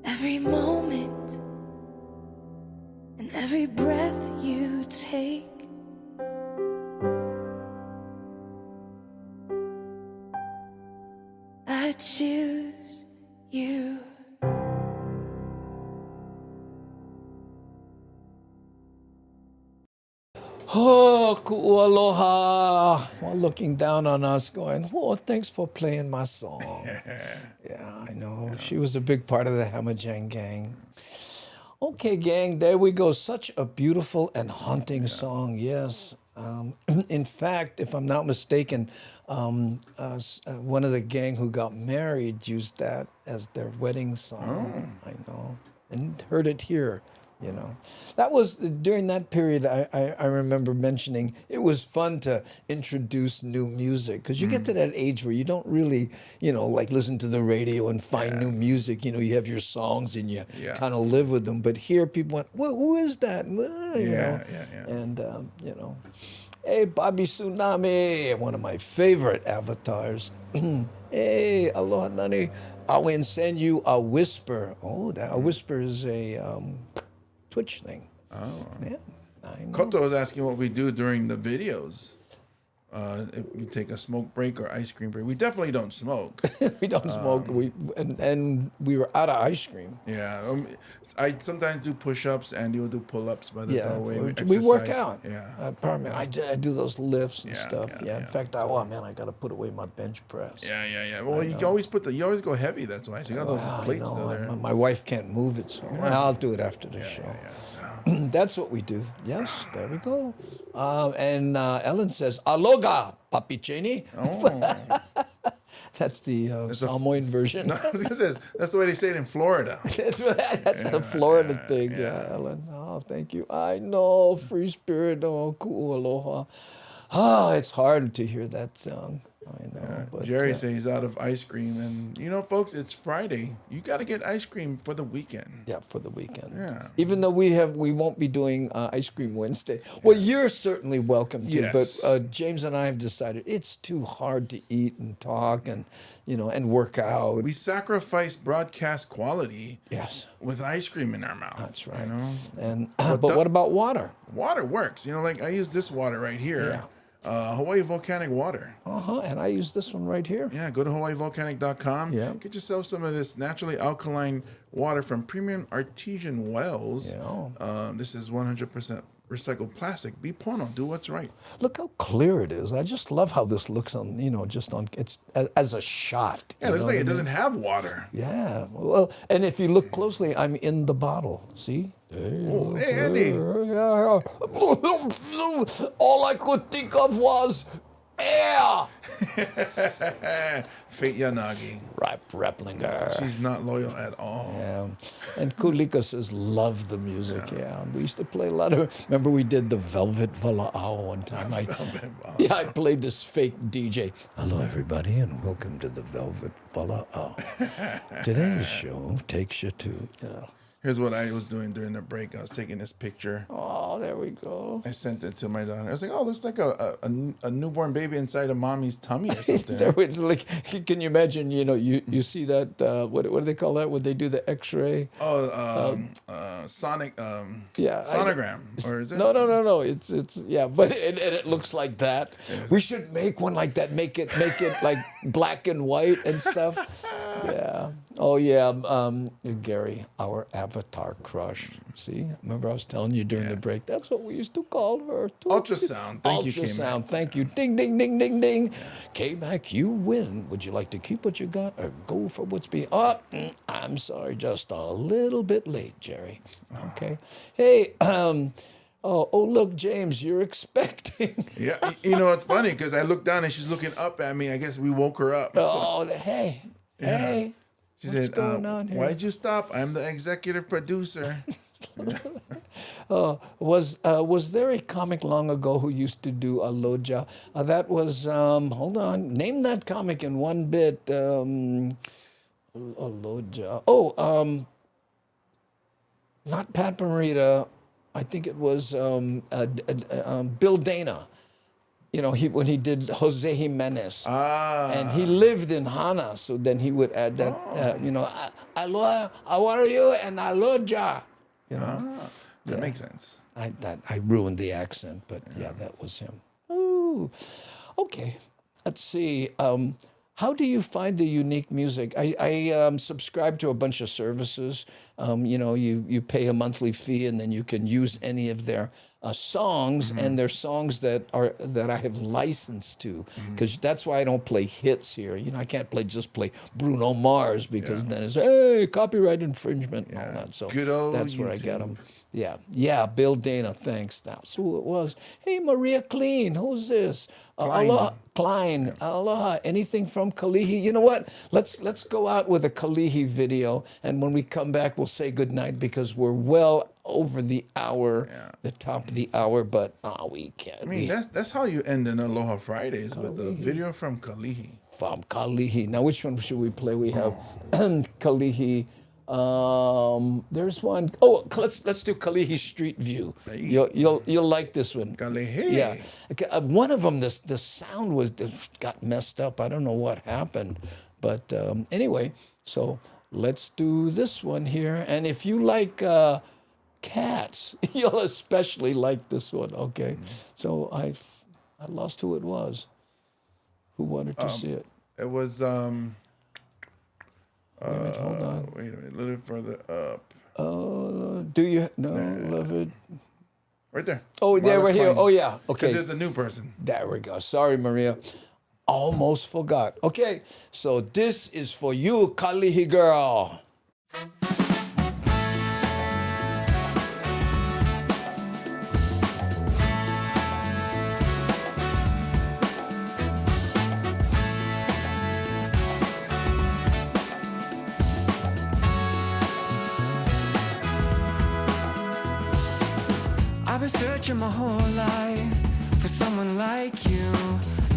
every moment, and every breath you take, I choose you. Oh, ku'aloha. Well, looking down on us going, oh, thanks for playing my song. Yeah, I know. Yeah. She was a big part of the Hamajang gang. Okay, gang, there we go. Such a beautiful and haunting song, yes. In fact, if I'm not mistaken, one of the gang who got married used that as their wedding song. I know. And heard it here. You know, that was during that period. I remember mentioning it was fun to introduce new music because you get to that age where you don't really, like listen to the radio and find new music. You have your songs and you kind of live with them. But here people went, well, who is that? And hey, Bobby Tsunami, one of my favorite avatars. Hey, aloha nani. I'll send you a whisper. Oh, a whisper is a Twitch thing. Oh. Yeah, I know. Koto was asking what we do during the videos. If we take a smoke break or ice cream break. We definitely don't smoke. We don't smoke. And we were out of ice cream. Yeah. I sometimes do push-ups. Andy will do pull-ups by the doorway. We work out. Yeah. I do those lifts and stuff. In fact, I got to put away my bench press. Yeah. Well, you always go heavy. That's why. So you got those plates still there. My wife can't move it, so I'll do it after the show. That's what we do. Yes, there we go. And Ellen says, aloga, Papi Cheney. Oh. That's the Samoan version. No, I was gonna say, that's the way they say it in Florida. That's a Florida thing, Ellen. Oh, thank you. I know, free spirit, ku'aloha. It's hard to hear that song. I know. But, Jerry says he's out of ice cream. And, folks, it's Friday. You got to get ice cream for the weekend. Yeah, for the weekend. Yeah. Even though we won't be doing Ice Cream Wednesday. Well, you're certainly welcome to. Yes. But James and I have decided it's too hard to eat and talk and, and work out. We sacrifice broadcast quality. Yes. With ice cream in our mouth. That's right. And but what about water? Water works. Like I use this water right here. Yeah. Hawaii Volcanic Water. And I use this one right here. Yeah, go to hawaiivolcanic.com. Yeah. Get yourself some of this naturally alkaline water from premium artesian wells. Yeah. This is 100% recycled plastic. Be pono. Do what's right. Look how clear it is. I just love how this looks on, it's as a shot. Yeah, it looks like it doesn't have water. Yeah. Well, and if you look closely, I'm in the bottle. See? Hey, Andy. All I could think of was air. Fate Yanagi. Replinger. She's not loyal at all. Yeah. And Kulika says, love the music. Yeah. We used to play a lot of, remember we did the Velvet Vala'au one time. I played this fake DJ. Hello, everybody, and welcome to the Velvet Vala'au. Today's show takes you to, Here's what I was doing during the break. I was taking this picture. Oh, there we go. I sent it to my daughter. I was like, oh, it looks like a newborn baby inside of mommy's tummy or something. Can you imagine, you see that, what do they call that when they do the x-ray? Sonogram. Or is it? No. It's but it looks like that. We should make one like that. Make it like black and white and stuff. Yeah. Oh, yeah. Gary, our avatar crush. See? Remember I was telling you during the break? That's what we used to call her. Ultrasound. Thank you, Ultrasound. Thank you. Ding, ding, ding, ding, ding. K-Mac, you win. Would you like to keep what you got or go for what's being... I'm sorry. Just a little bit late, Jerry. Okay. Hey, look, James, you're expecting. Yeah. It's funny because I looked down and she's looking up at me. I guess we woke her up. Hey. Yeah. Hey. She What's said, going on here? Why'd you stop? I'm the executive producer. Was there a comic long ago who used to do a loja? That was, hold on, name that comic in one bit. A loja. Not Pat Morita. I think it was Bill Dana. When he did Jose Jimenez, and he lived in Hana, so then he would add that, aloha, how are you, and aloja, That makes sense. I ruined the accent, but that was him. Ooh, okay. Let's see. How do you find the unique music? I subscribe to a bunch of services. You pay a monthly fee, and then you can use any of their songs, and they're songs that I have licensed to, because that's why I don't play hits here. I can't just play Bruno Mars, because then it's copyright infringement and all that. So that's where I get them. Yeah, Bill Dana, thanks. That's who it was. Hey, Maria Clean, who's this? Aloha, Klein. Aloha. Anything from Kalihi? You know what? Let's go out with a Kalihi video, and when we come back, we'll say goodnight, because we're well over the hour, the top of the hour, but we can't. I mean, that's how you end an Aloha Fridays, with the video from Kalihi. From Kalihi. Now, which one should we play? We have Kalihi. There's one. Oh, let's do Kalihi Street View. You'll like this one. Kalihi. Yeah, one of them, the sound got messed up. I don't know what happened, but anyway. So let's do this one here. And if you like cats, you'll especially like this one. Okay. So I lost who it was. Who wanted to see it? It was hold on. Wait a minute, a little further up. Do you? No, love it. Right there. Oh, there, right here. Oh, yeah. Okay. Because there's a new person. There we go. Sorry, Maria. Almost forgot. Okay, so this is for you, Kalihi girl. I've been searching my whole life for someone like you,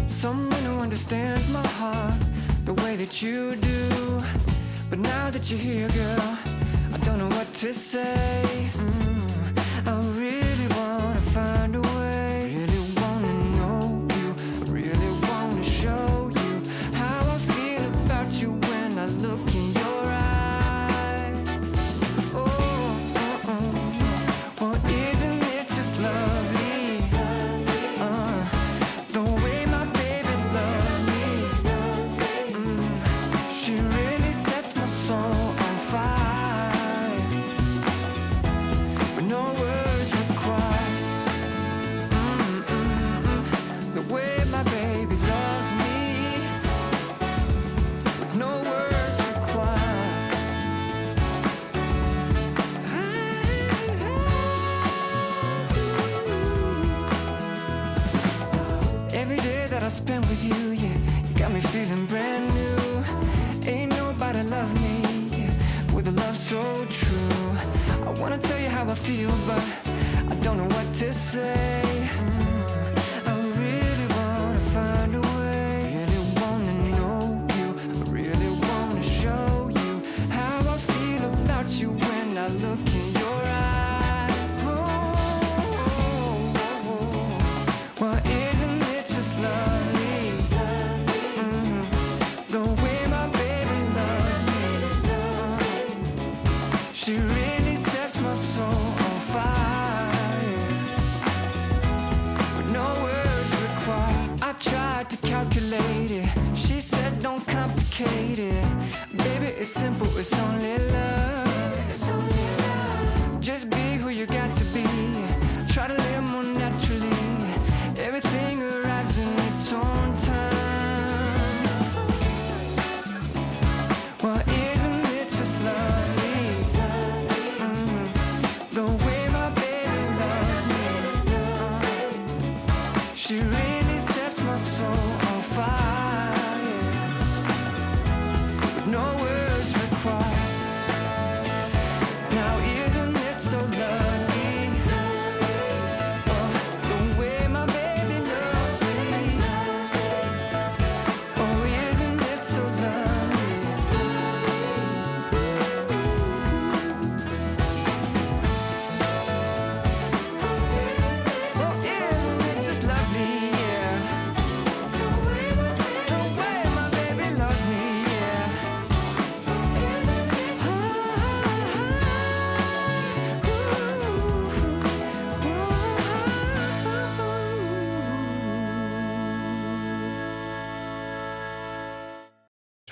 someone who understands my heart the way that you do. But now that you're here, girl, I don't know what to say. I really wanna find a way, really wanna know you, I really wanna show you how I feel about you when I look in your eyes. Well, isn't it just lovely? The way my baby loves me. She really sets my soul on fire, with no words required. The way my baby loves me, with no words required. Every day that I spend with you, yeah, you got me feeling brand new. Ain't nobody love me, yeah, with a love so true. I wanna tell you how I feel, but I don't know what to say. I really wanna find a way, really wanna know you, I really wanna show you how I feel about you when I look in your eyes. Well, isn't it just lovely? The way my baby loves me. She really sets my soul on fire, with no words required. I tried to calculate it, she said don't complicate it. Baby, it's simple, it's only love. Just be who you got to be, try to live more naturally. Everything arrives in its own time. Well, isn't it just lovely? The way my baby loves me. She really sets my soul on fire, with no words required.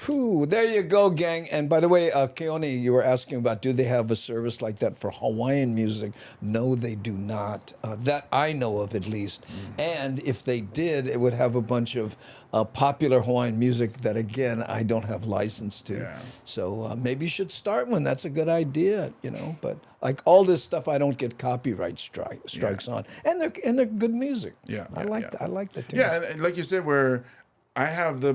Whew, there you go, gang. And by the way, Keone, you were asking about, do they have a service like that for Hawaiian music? No, they do not. That I know of, at least. And if they did, it would have a bunch of popular Hawaiian music that, again, I don't have license to. Yeah. So maybe you should start one. That's a good idea, you know. But like all this stuff, I don't get copyright strikes on, and they're good music. Yeah, I like the tunes. Yeah, and like you said, where I have the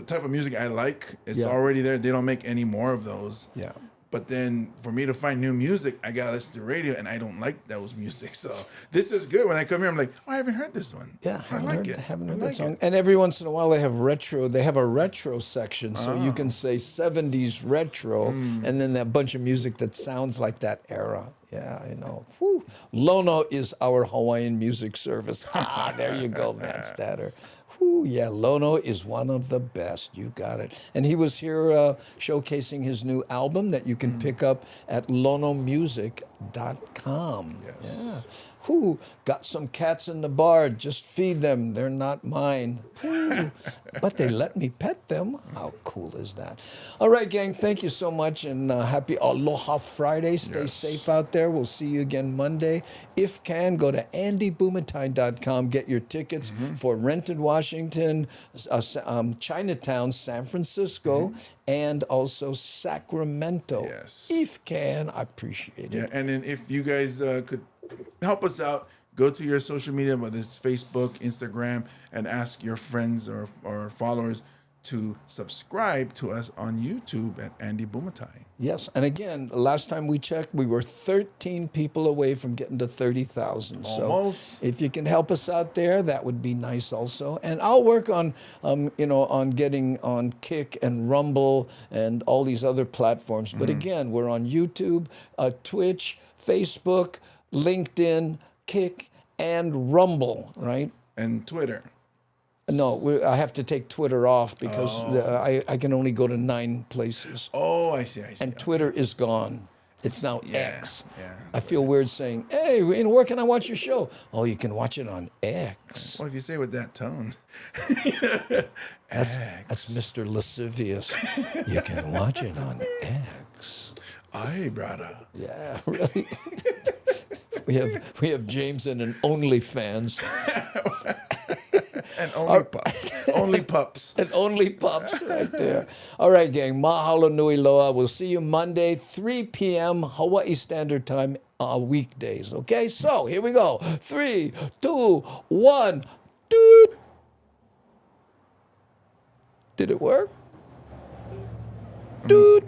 type of music I like, it's already there. They don't make any more of those. Yeah. But then for me to find new music, I gotta listen to radio, and I don't like those music. So this is good. When I come here, I'm like, oh, I haven't heard this one. Yeah, I like it. Haven't I heard like that song. it. And every once in a while, they have retro. They have a retro section, so you can say 70s retro, and then that bunch of music that sounds like that era. Yeah, I know. Whew. Lono is our Hawaiian music service. There you go, Matt Statter. Whew, yeah, Lono is one of the best. You got it. And he was here showcasing his new album that you can pick up at lonomusic.com. Yes. Yeah. Whew, got some cats in the bar. Just feed them. They're not mine. Whew, but they let me pet them. How cool is that? All right, gang, thank you so much, and happy Aloha Friday. Stay safe out there. We'll see you again Monday. If can, go to andybumatai.com. Get your tickets for Renton, Washington, Chinatown, San Francisco, and also Sacramento. Yes. If can, I appreciate it. Yeah, and then if you guys could help us out, go to your social media, whether it's Facebook, Instagram, and ask your friends or followers to subscribe to us on YouTube at Andy Bumatai. Yes, and again, last time we checked, we were 13 people away from getting to 30,000. Almost. So if you can help us out there, that would be nice also. And I'll work on, on getting on Kick and Rumble and all these other platforms. But again, we're on YouTube, Twitch, Facebook, LinkedIn, Kick, and Rumble, right? And Twitter. No, I have to take Twitter off because I can only go to 9 places. Oh, I see. And Twitter is gone. It's now X. Yeah. I feel weird saying, hey, where can I watch your show? Oh, you can watch it on X. Well, if you say it with that tone. That's Mr. Lascivious. You can watch it on X. Aye, brother. Yeah, really. We have James and an OnlyFans. And only pups. Only pups. And only pups right there. All right, gang. Mahalo nui loa. We'll see you Monday, 3 p.m. Hawaii Standard Time, weekdays. Okay? So, here we go. 3, 2, 1. Doot. Did it work? Doot.